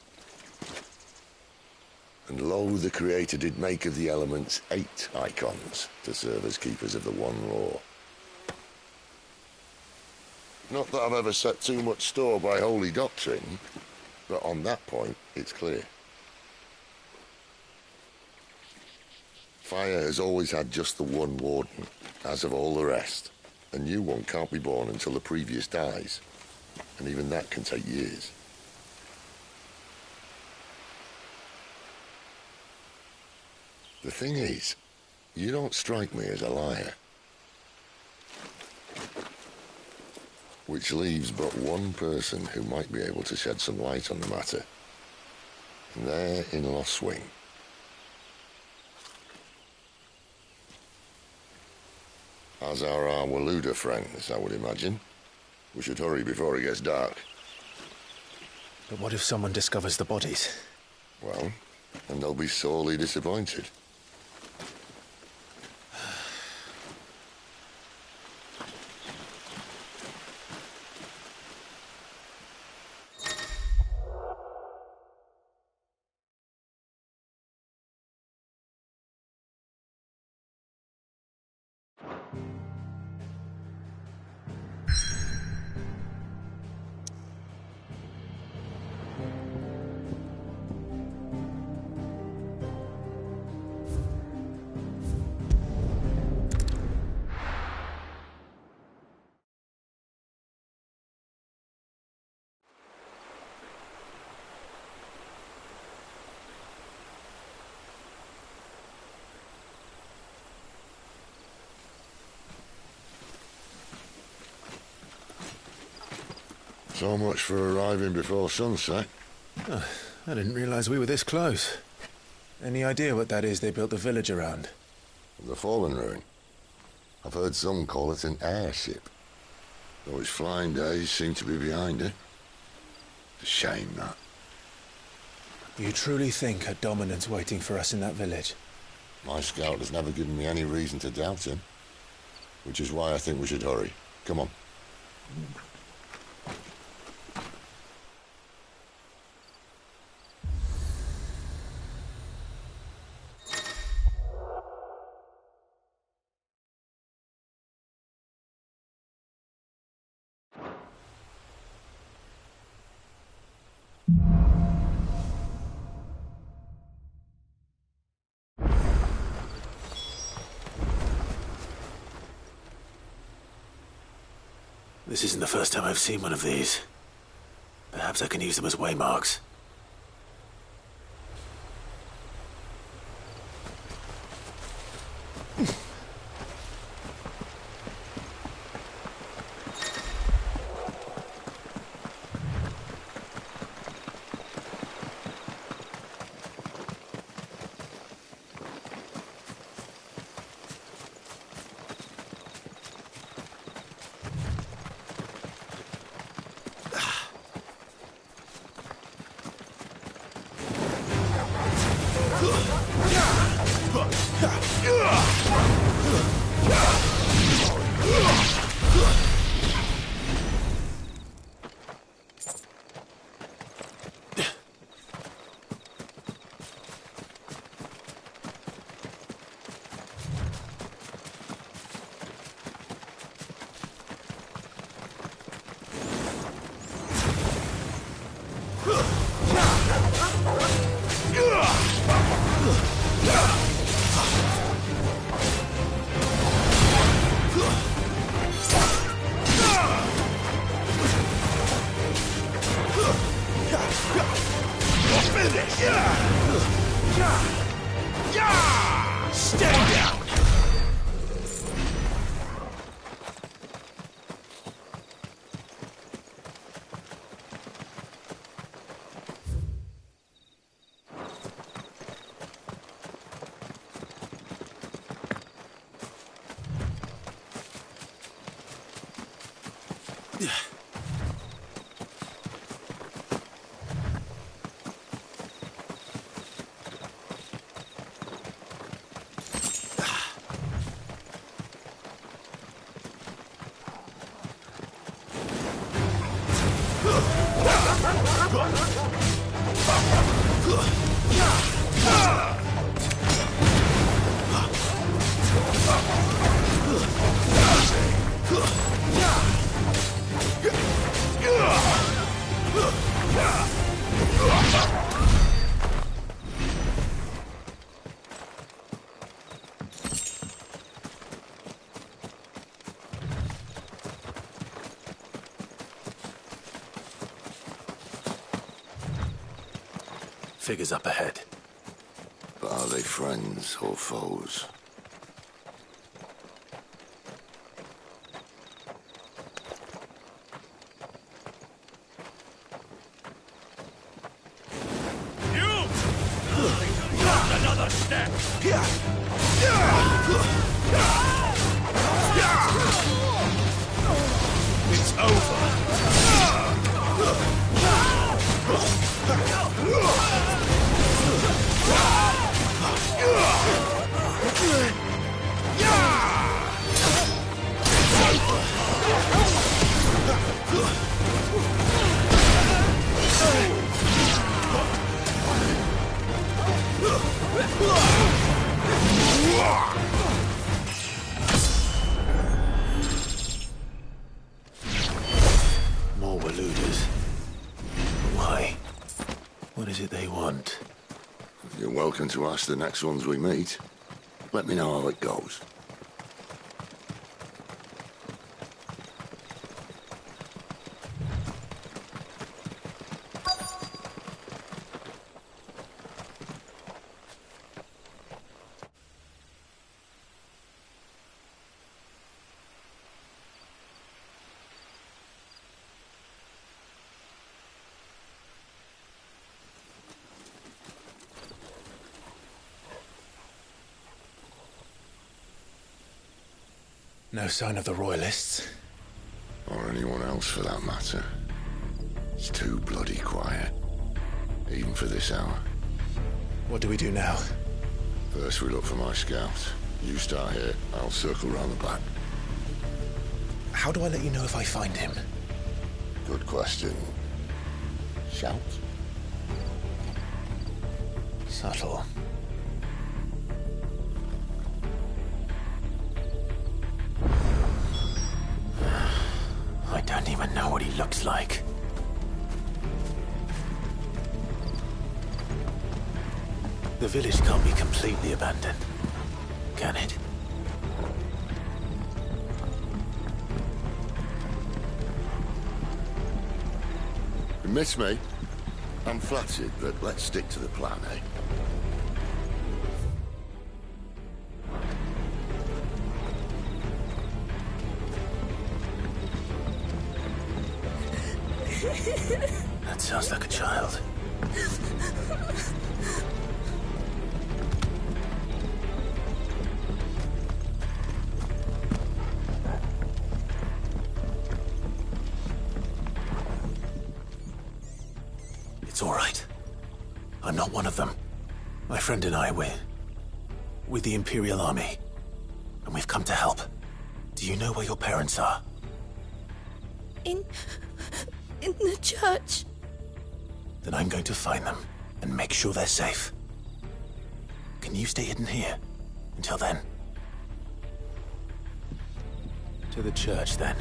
And lo, the Creator did make of the elements 8 icons to serve as keepers of the one law. Not that I've ever set too much store by holy doctrine, but on that point, it's clear. Fire has always had just the one warden, as of all the rest. A new one can't be born until the previous dies, and even that can take years. The thing is, you don't strike me as a liar. Which leaves but one person who might be able to shed some light on the matter. And they're in Lost Swing. As are our Waluda friends, I would imagine. We should hurry before it gets dark. But what if someone discovers the bodies? Well, and they'll be sorely disappointed. So much for arriving before sunset. Oh, I didn't realize we were this close. Any idea what that is they built the village around? The Fallen Ruin. I've heard some call it an airship. Though its flying days seem to be behind it. It's a shame, that. You truly think a dominant's waiting for us in that village? My scout has never given me any reason to doubt him. Which is why I think we should hurry. Come on. This isn't the first time I've seen one of these. Perhaps I can use them as waymarks. Figures up ahead. But are they friends or foes? Another step! It's More Waluders. Why? What is it they want? You're welcome to ask the next ones we meet. Let me know how it goes. No sign of the Royalists. Or anyone else for that matter. It's too bloody quiet. Even for this hour. What do we do now? First we look for my scout. You start here, I'll circle round the back. How do I let you know if I find him? Good question. Shout? Subtle. I don't even know what he looks like. The village can't be completely abandoned, can it? You miss me? I'm flattered, but let's stick to the plan, eh? That sounds like a child. It's all right. I'm not one of them. My friend and I, we're with the Imperial Army. And we've come to help. Do you know where your parents are? In the church. Then I'm going to find them and make sure they're safe. Can you stay hidden here until then? To the church, then.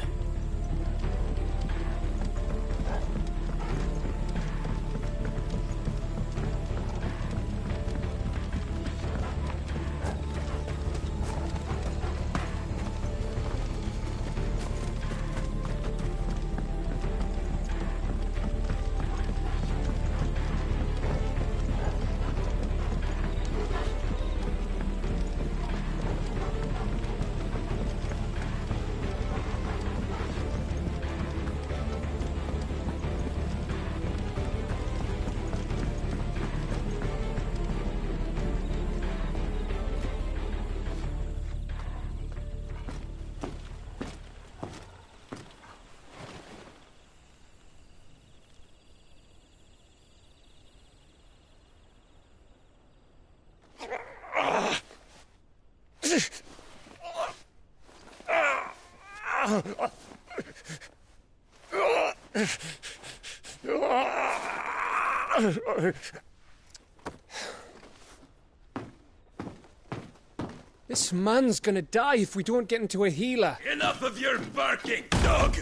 This man's gonna die if we don't get into a healer. Enough of your barking, dog!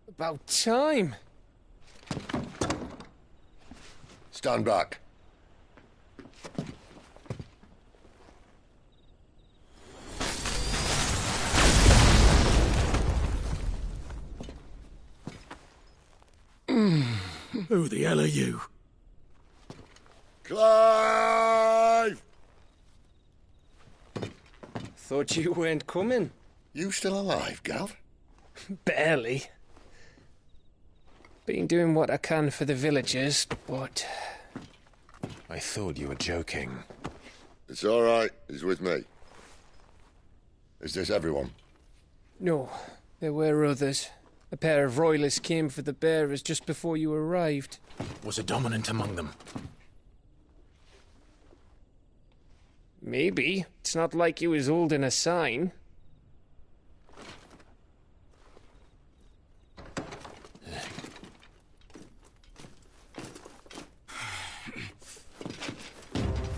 About time. Stand back. Who the hell are you? Clive! Thought you weren't coming. You still alive, Gav? Barely. Been doing what I can for the villagers, but... I thought you were joking. It's all right. He's with me. Is this everyone? No, there were others. A pair of royalists came for the bearers just before you arrived. Was a dominant among them? Maybe. It's not like he was holding a sign.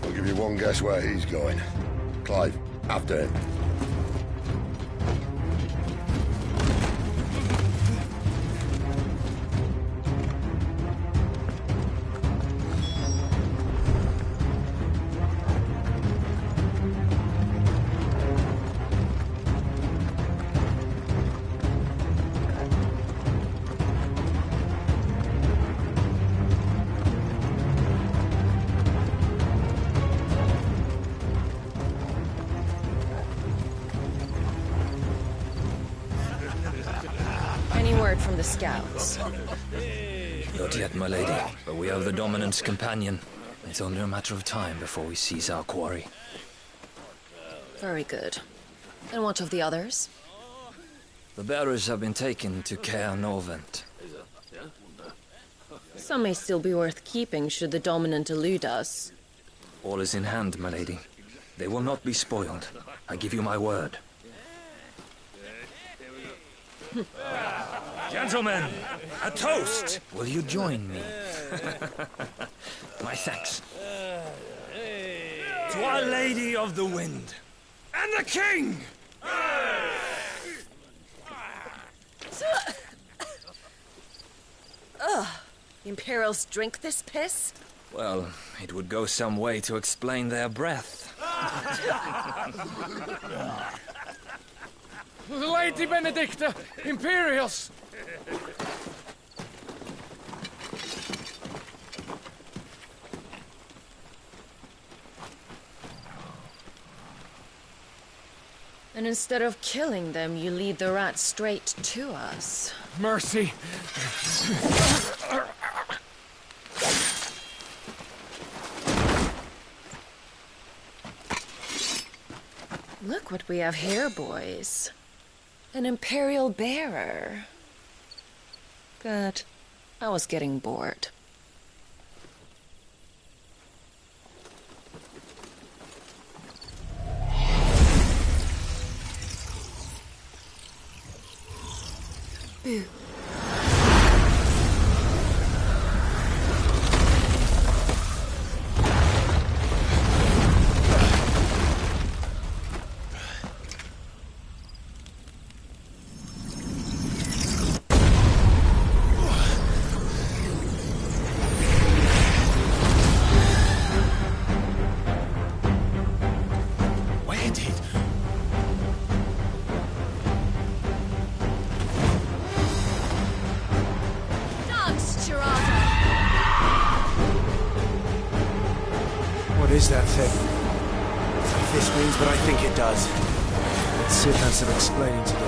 I'll give you one guess where he's going. Clive, after him. Any word from the scouts? Not yet, my lady, but we have the dominant's companion. It's only a matter of time before we seize our quarry. Very good. And what of the others? The bearers have been taken to Caer Novent. Some may still be worth keeping should the dominant elude us. All is in hand, my lady. They will not be spoiled. I give you my word. Gentlemen, a toast! Will you join me? My thanks. To Our Lady of the Wind. And the King! Ugh. Imperials drink this piss? Well, it would go some way to explain their breath. Lady Benedicta! Imperials! And instead of killing them, you lead the rats straight to us. Mercy! Look what we have here, boys. An Imperial bearer. Good. I was getting bored. Boo. What is that thing? If this means what I think it does. Sid has some explaining to do.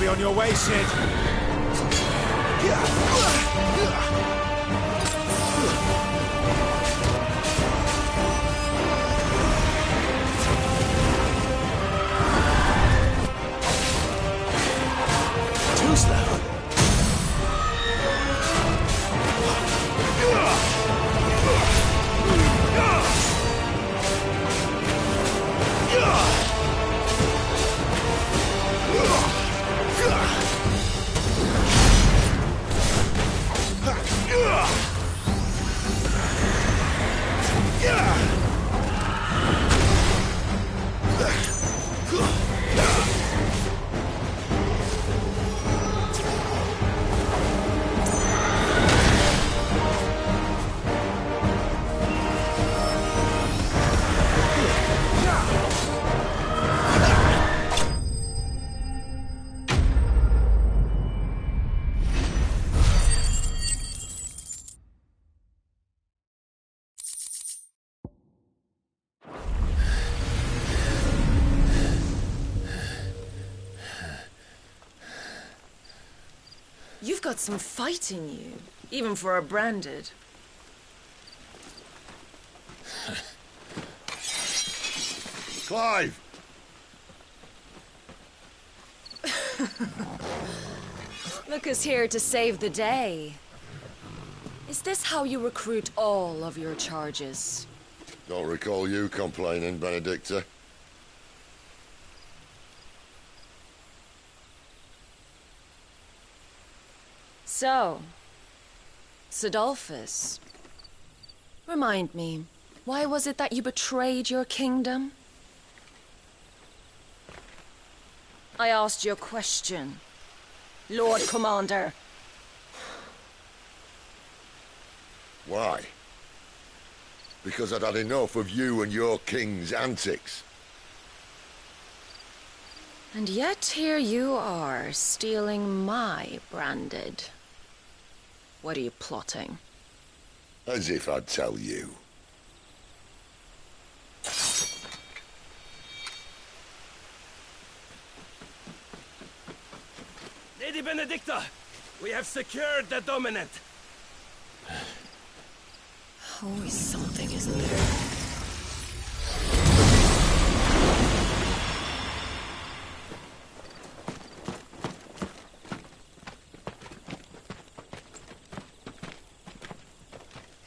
on your way, Sid. Too slow. You've got some fight in you, even for a branded. Clive! Look who's here to save the day. Is this how you recruit all of your charges? Don't recall you complaining, Benedicta. So, Sidolphus, remind me, why was it that you betrayed your kingdom? I asked you a question, Lord Commander. Why? Because I'd had enough of you and your king's antics. And yet here you are, stealing my branded. What are you plotting? As if I'd tell you. Lady Benedicta, we have secured the dominant. Always something, isn't there?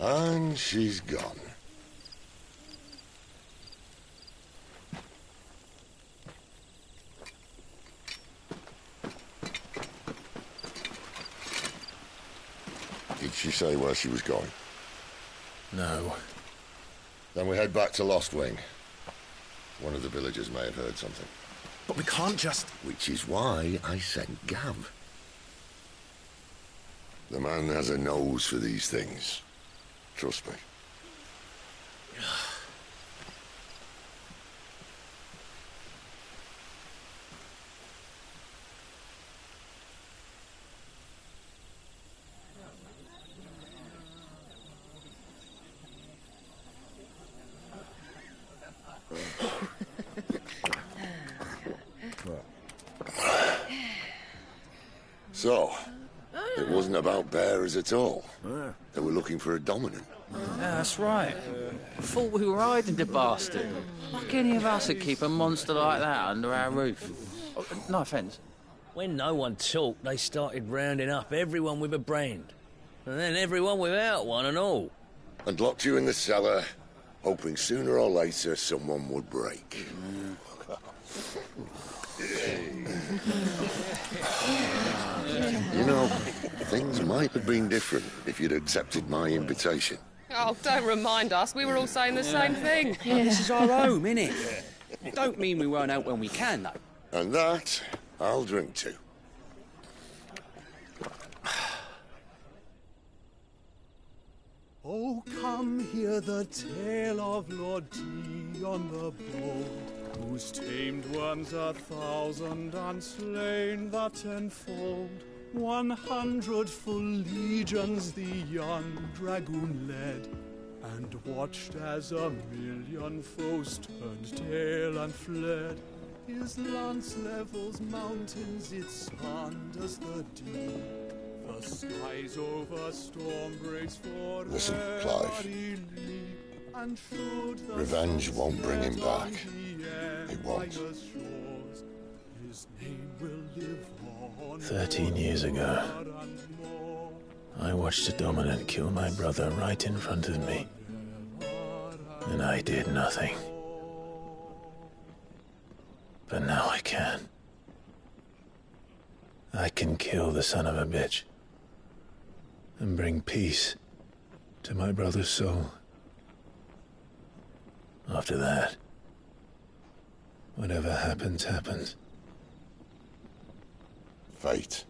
And she's gone. Did she say where she was going? No. Then we head back to Lost Wing. One of the villagers may have heard something. But we can't just... Which is why I sent Gav. The man has a nose for these things. Trust me. So, it wasn't about bearers at all. They were looking for a dominant. Yeah, that's right. I thought we were hiding the bastard. Like any of us would keep a monster like that under our roof. Oh, no offence. When no one talked, they started rounding up everyone with a brand. And then everyone without one and all. And locked you in the cellar, hoping sooner or later someone would break. You know, things might have been different if you'd accepted my invitation. Oh, don't remind us. We were all saying the same thing. This is our home, innit? Don't mean we won't out when we can, though. And that, I'll drink to. Oh, come hear the tale of Lord T on the bold, whose tamed worms 1,000 and slain the tenfold. 100 full legions the young dragoon led, and watched as 1,000,000 foes turned tail and fled. His lance levels mountains, it spanned the deep. The skies over storm breaks for Listen, Clive. Revenge won't bring him back. It won't. 13 years ago, I watched a dominant kill my brother right in front of me. And I did nothing. But now I can. I can kill the son of a bitch. And bring peace to my brother's soul. After that, whatever happens, happens. Fate.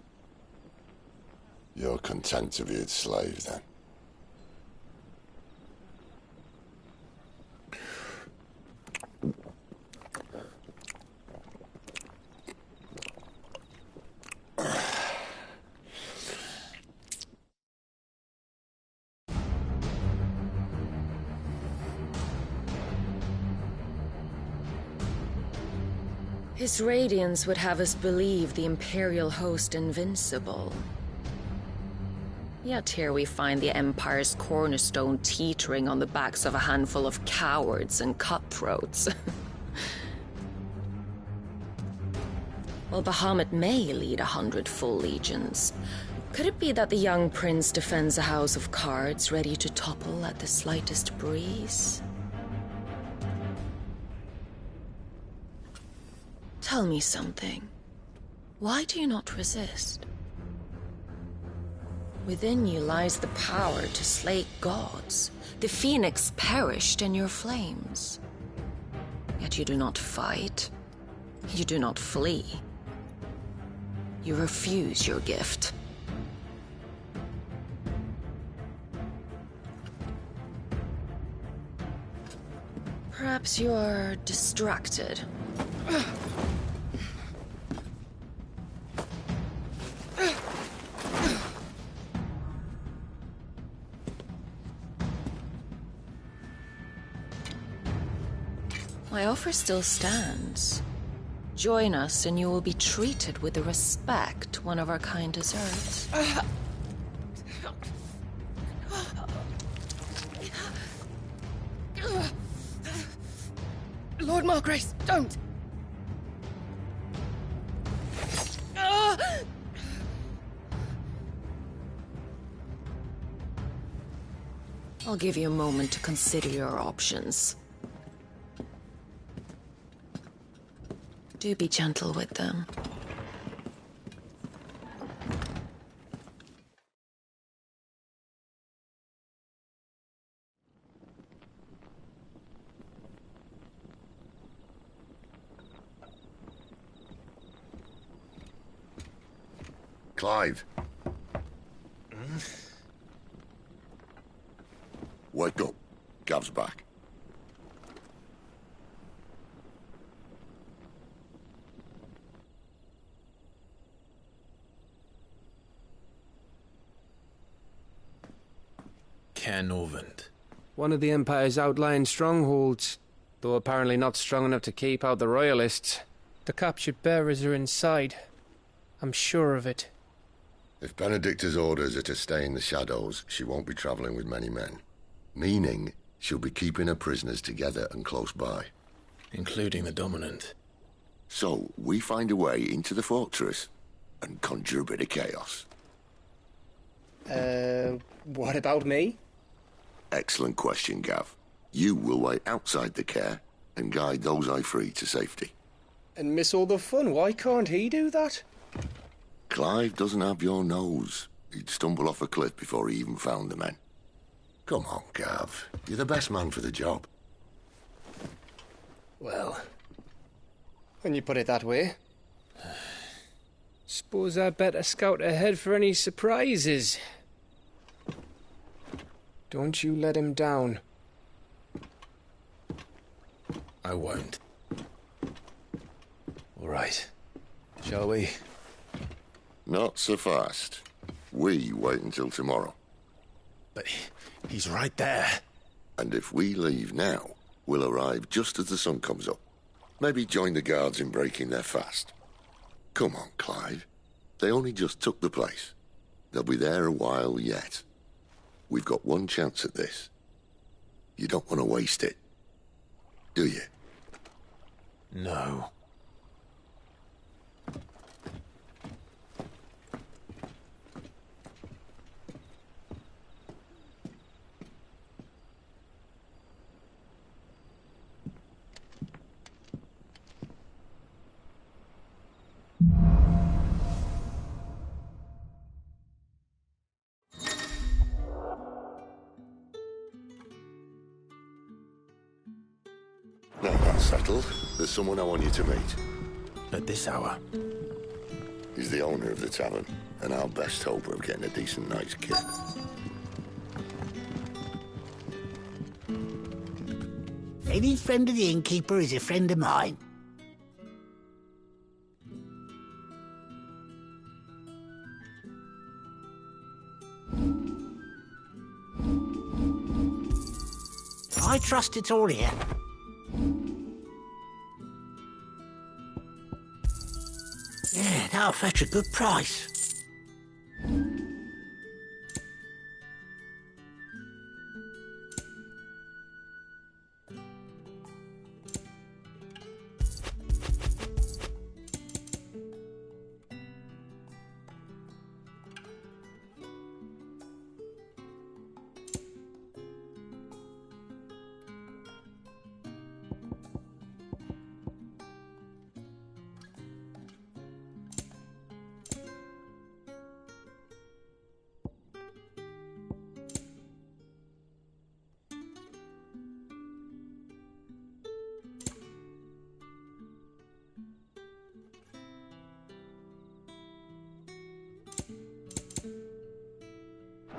You're content to be its slave, then? His radiance would have us believe the Imperial host invincible. Yet here we find the Empire's cornerstone teetering on the backs of a handful of cowards and cutthroats. While Bahamut may lead 100 full legions, could it be that the young prince defends a house of cards ready to topple at the slightest breeze? Tell me something. Why do you not resist? Within you lies the power to slay gods. The phoenix perished in your flames. Yet you do not fight. You do not flee. You refuse your gift. Perhaps you're distracted. My offer still stands. Join us and you will be treated with the respect one of our kind deserves. Lord Margrace, don't! I'll give you a moment to consider your options. Do be gentle with them. Clive. Wake up. Gav's back. Caernarvon. One of the Empire's outlying strongholds, though apparently not strong enough to keep out the Royalists. The captured bearers are inside. I'm sure of it. If Benedicta's orders are to stay in the shadows, she won't be travelling with many men. Meaning, she'll be keeping her prisoners together and close by. Including the Dominant. So, we find a way into the fortress and conjure a bit of chaos. What about me? Excellent question, Gav. You will wait outside the care and guide those I free to safety. And miss all the fun. Why can't he do that? Clive doesn't have your nose. He'd stumble off a cliff before he even found the men. Come on, Gav. You're the best man for the job. Well, when you put it that way. Suppose I'd better scout ahead for any surprises. Don't you let him down. I won't. All right. Shall we? Not so fast. We wait until tomorrow. But he's right there. And if we leave now, we'll arrive just as the sun comes up. Maybe join the guards in breaking their fast. Come on, Clive. They only just took the place. They'll be there a while yet. We've got one chance at this. You don't want to waste it, do you? No. Now that's settled. There's someone I want you to meet. At this hour? He's the owner of the tavern, and our best hope of getting a decent night's kip. Any friend of the innkeeper is a friend of mine. I trust it's all here. Yeah, that'll fetch a good price.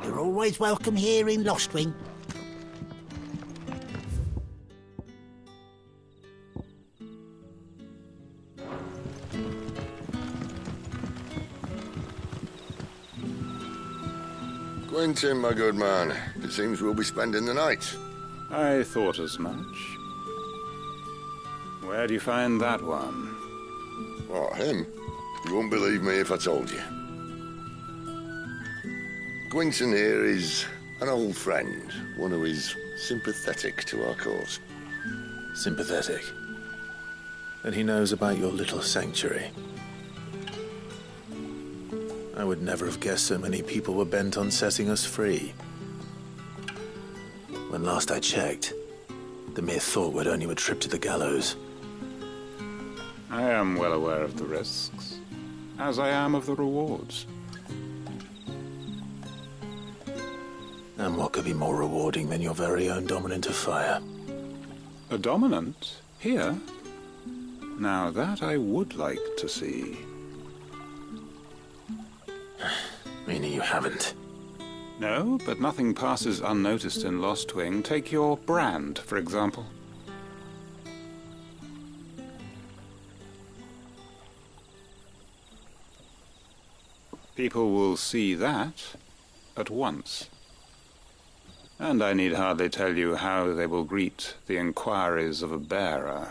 You're always welcome here in Lostwing. Quentin, my good man. It seems we'll be spending the night. I thought as much. Where do you find that one? What, him? You wouldn't believe me if I told you. Quentin here is an old friend, one who is sympathetic to our cause. Sympathetic? And he knows about your little sanctuary. I would never have guessed so many people were bent on setting us free. When last I checked, the mere thought would earn you a trip to the gallows. I am well aware of the risks, as I am of the rewards. And what could be more rewarding than your very own dominant of fire? A dominant? Here? Now that I would like to see. Meaning you haven't? No, but nothing passes unnoticed in Lostwing. Take your brand, for example. People will see that at once. And I need hardly tell you how they will greet the inquiries of a bearer.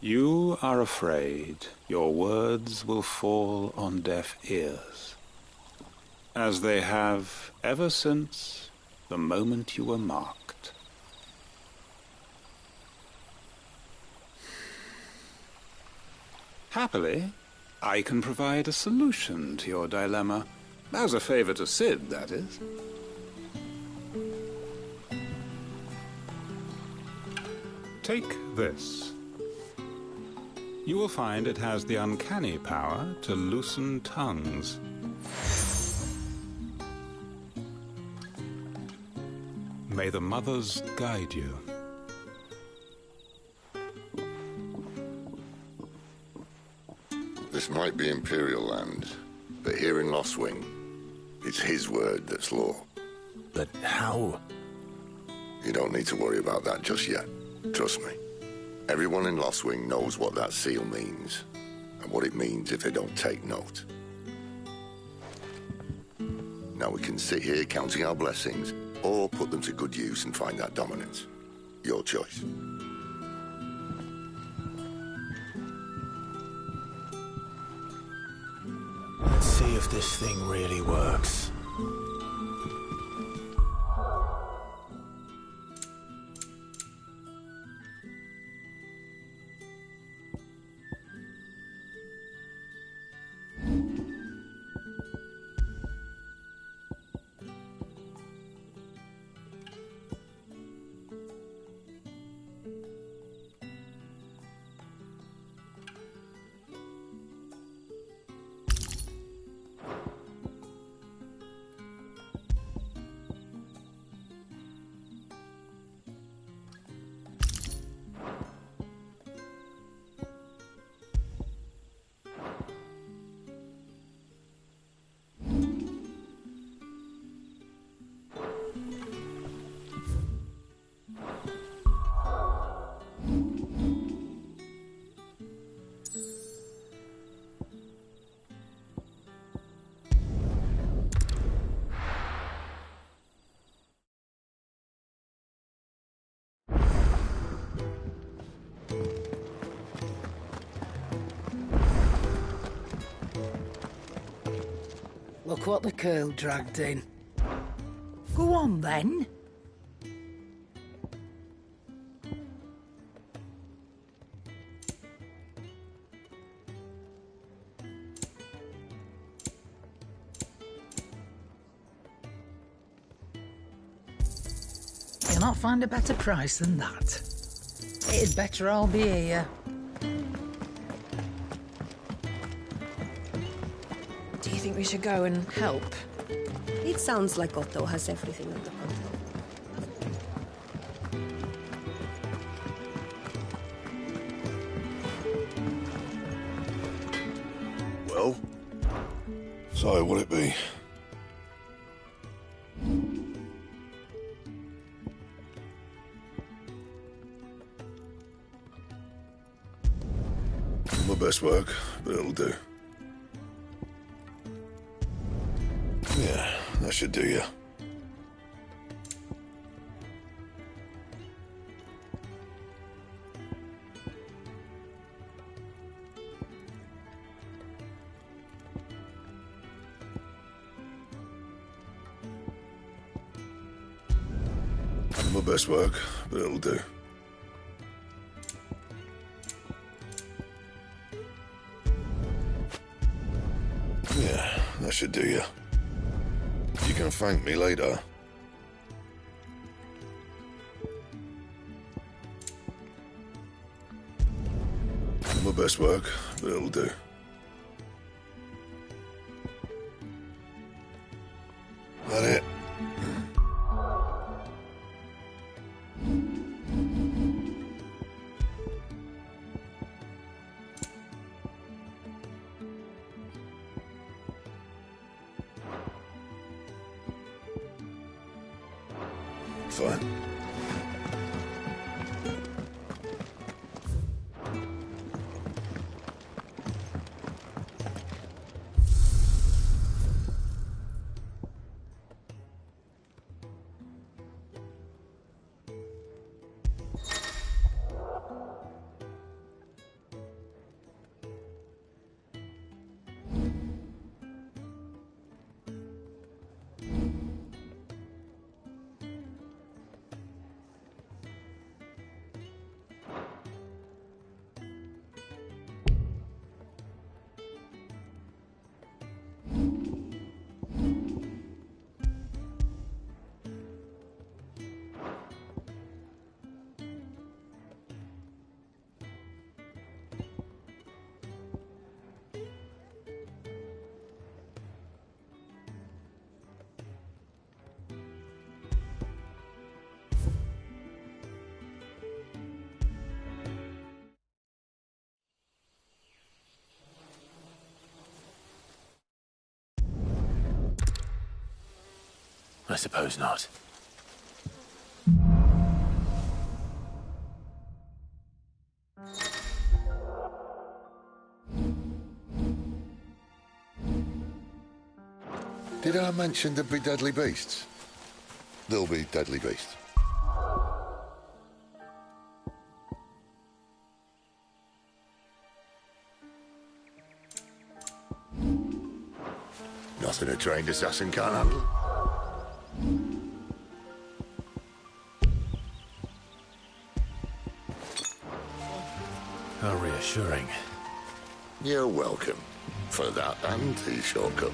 You are afraid your words will fall on deaf ears, as they have ever since the moment you were marked. Happily, I can provide a solution to your dilemma, as a favor to Sid, that is. Take this. You will find it has the uncanny power to loosen tongues. May the mothers guide you. This might be Imperial land, but here in Lostwing, it's his word that's law. But how? You don't need to worry about that just yet. Trust me. Everyone in Lostwing knows what that seal means, and what it means if they don't take note. Now we can sit here counting our blessings, or put them to good use and find that dominance. Your choice. if this thing really works. Look what the curl dragged in. Go on, then. You'll not find a better price than that. It'd better all be here. Do you think we should go and help? It sounds like Otto has everything under control. Well? So, what'll it be? My best work, but it'll do. Yeah, that should do you. My best work, but it'll do. Yeah, that should do you. You can thank me later. My best work, but it'll do. That it? Fine. I suppose not. Did I mention there'd be deadly beasts? There'll be deadly beasts. Nothing a trained assassin can't handle. How reassuring. You're welcome. For that and the shortcut.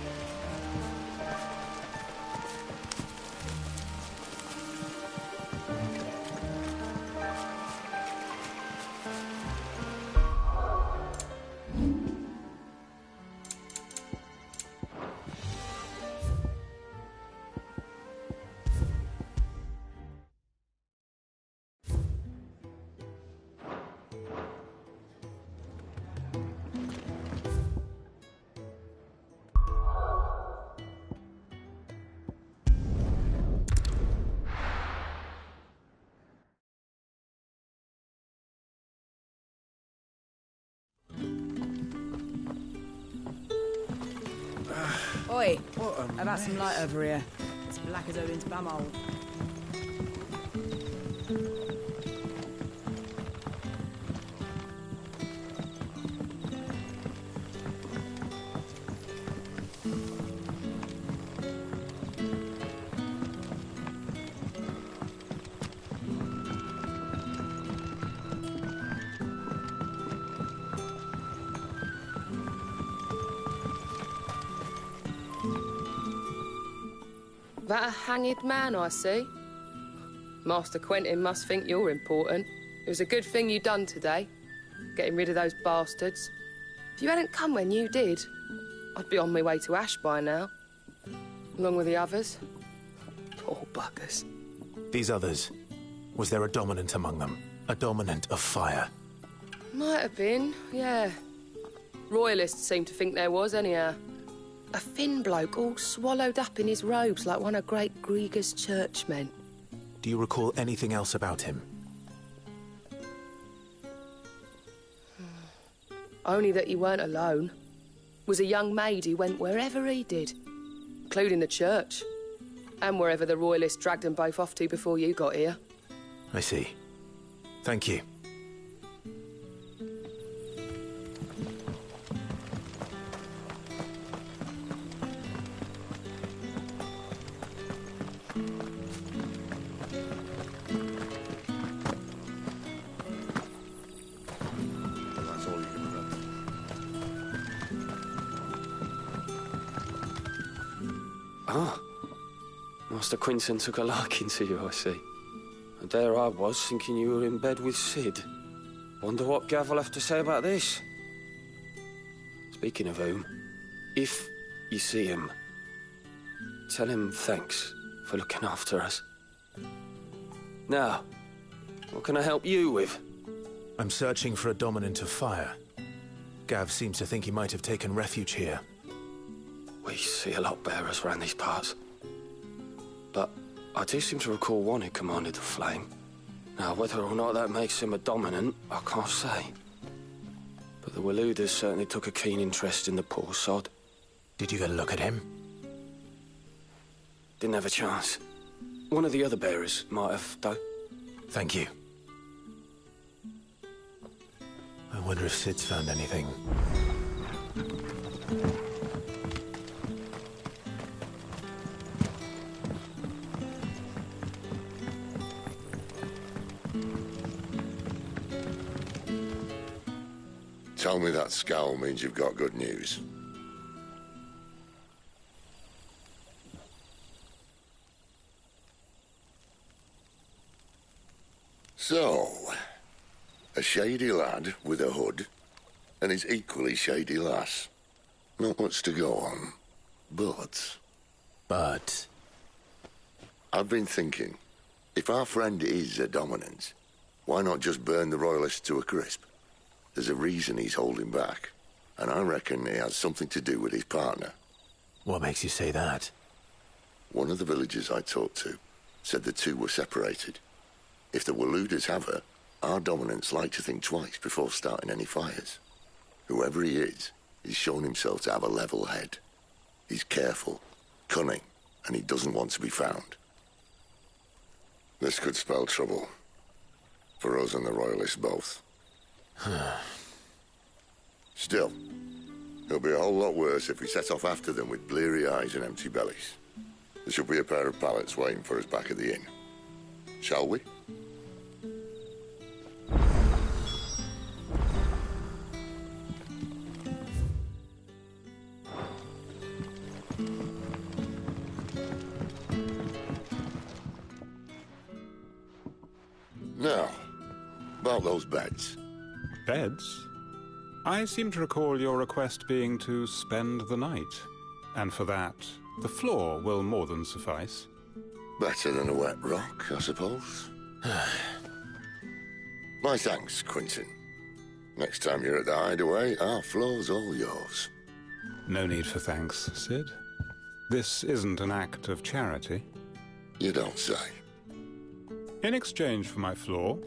Oi, how about some light over here? It's black as Odin's bumhole. That a hanged man I see? Master Quentin must think you're important. It was a good thing you done today, getting rid of those bastards. If you hadn't come when you did, I'd be on my way to Ash by now, along with the others. Poor buggers. These others, was there a dominant among them? A dominant of fire? Might have been, yeah. Royalists seem to think there was, anyhow. A thin bloke all swallowed up in his robes like one of Great Grieger's churchmen. Do you recall anything else about him? Only that he weren't alone. Was a young maid who went wherever he did, including the church, and wherever the Royalists dragged them both off to before you got here. I see. Thank you. Ah, Master Quinton took a liking to you, I see. And there I was, thinking you were in bed with Sid. Wonder what Gav will have to say about this. Speaking of whom, if you see him, tell him thanks for looking after us. Now, what can I help you with? I'm searching for a dominant of fire. Gav seems to think he might have taken refuge here. We see a lot bearers around these parts. But I do seem to recall one who commanded the flame. Now, whether or not that makes him a dominant, I can't say. But the Waluders certainly took a keen interest in the poor sod. Did you get a look at him? Didn't have a chance. One of the other bearers might have, though. Thank you. I wonder if Sid's found anything. Tell me that scowl means you've got good news. So, a shady lad with a hood, and his equally shady lass. Not much to go on, but... But? I've been thinking, if our friend is a dominant, why not just burn the Royalists to a crisp? There's a reason he's holding back, and I reckon he has something to do with his partner. What makes you say that? One of the villagers I talked to said the two were separated. If the Waluders have her, our dominants like to think twice before starting any fires. Whoever he is, he's shown himself to have a level head. He's careful, cunning, and he doesn't want to be found. This could spell trouble. For us and the Royalists both. Still, It'll be a whole lot worse if we set off after them with bleary eyes and empty bellies. There should be a pair of pallets waiting for us back at the inn. Shall we? Now, about those beds. Beds? I seem to recall your request being to spend the night. And for that, the floor will more than suffice. Better than a wet rock, I suppose. My thanks, Quentin. Next time you're at the hideaway, our floor's all yours. No need for thanks, Sid. This isn't an act of charity. You don't say. In exchange for my floor,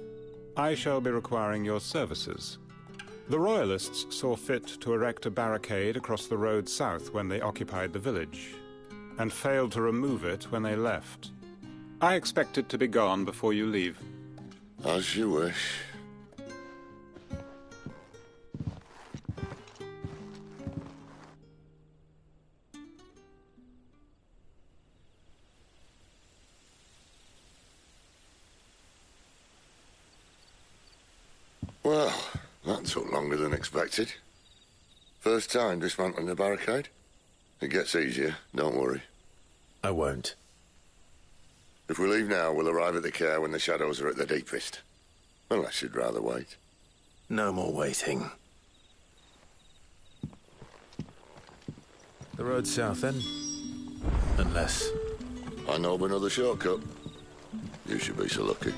I shall be requiring your services. The Royalists saw fit to erect a barricade across the road south when they occupied the village, and failed to remove it when they left. I expect it to be gone before you leave. As you wish. Well, that took longer than expected. First time dismantling a barricade? It gets easier, don't worry. I won't. If we leave now, we'll arrive at the care when the shadows are at their deepest. Unless you'd rather wait. No more waiting. The road south, then? Unless... I know of another shortcut. You should be so lucky.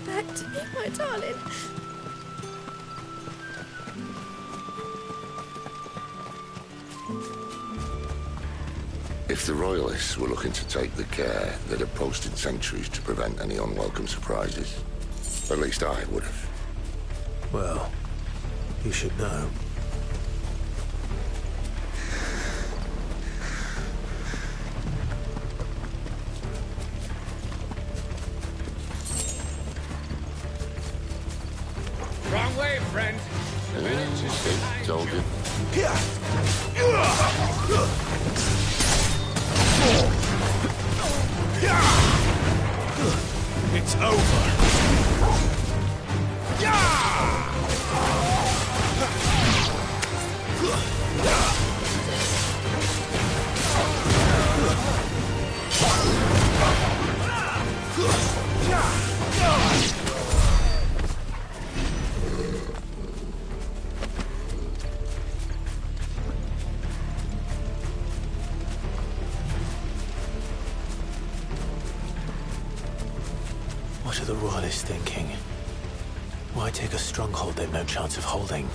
Back to me, my darling. If the Royalists were looking to take the care, they'd have posted sentries to prevent any unwelcome surprises. At least I would have. Well, you should know. Wrong way, friend. Told you. It's over. What are the Royalists thinking? Why take a stronghold they've no chance of holding?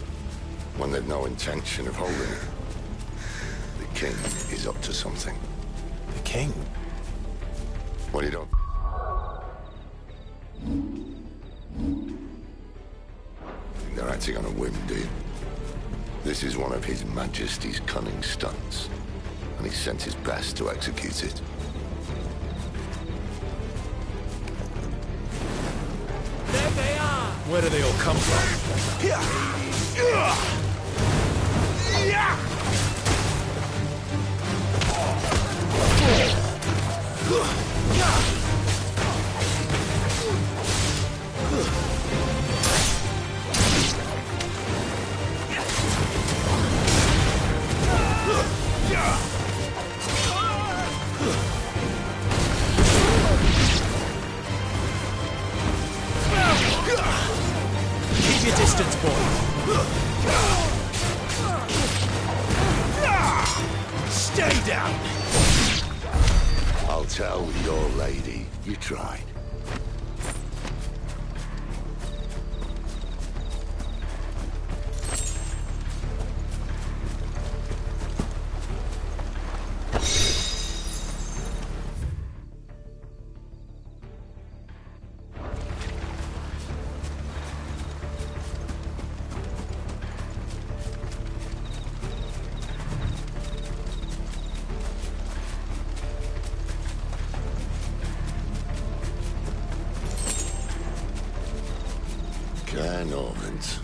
When they've no intention of holding it. The king is up to something. The king? Well, you don't... They're acting on a whim, do you? This is one of His Majesty's cunning stunts, and he sent his best to execute it. There they are! Where do they all come from? Keep your distance, boy. Stay down. I'll tell your lady you tried. care, Normans.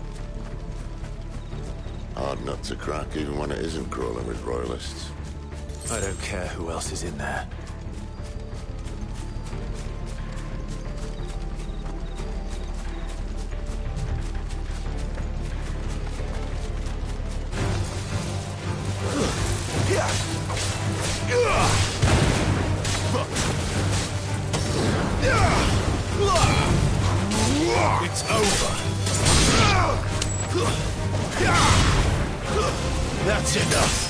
Hard nut to crack, even when it isn't crawling with royalists. I don't care who else is in there. It's over. That's enough.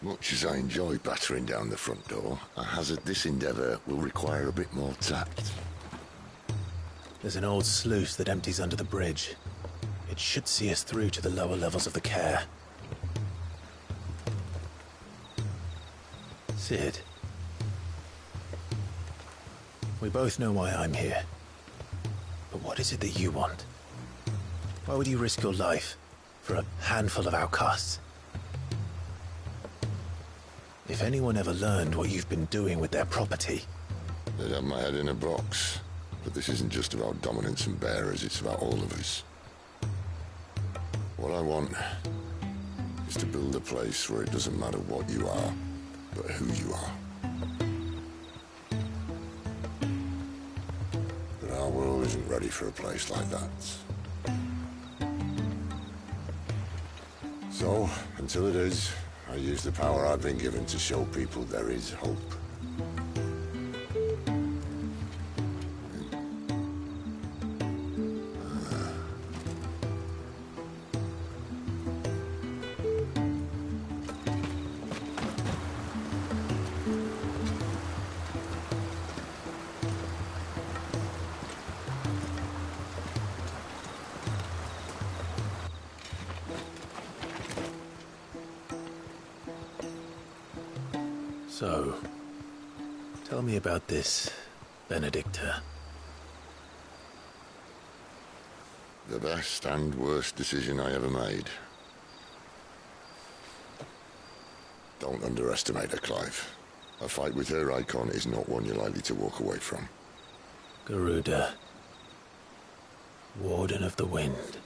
Much as I enjoy battering down the front door, I hazard this endeavour will require a bit more tact. There's an old sluice that empties under the bridge. It should see us through to the lower levels of the care. Sid. We both know why I'm here. But what is it that you want? Why would you risk your life for a handful of outcasts? If anyone ever learned what you've been doing with their property... They'd have my head in a box. But this isn't just about dominance and bearers, it's about all of us. What I want is to build a place where it doesn't matter what you are, but who you are. But our world isn't ready for a place like that. So, until it is, I use the power I've been given to show people there is hope. So, tell me about this, Benedicta. The best and worst decision I ever made. Don't underestimate her, Clive. A fight with her icon is not one you're likely to walk away from. Garuda. Warden of the Wind.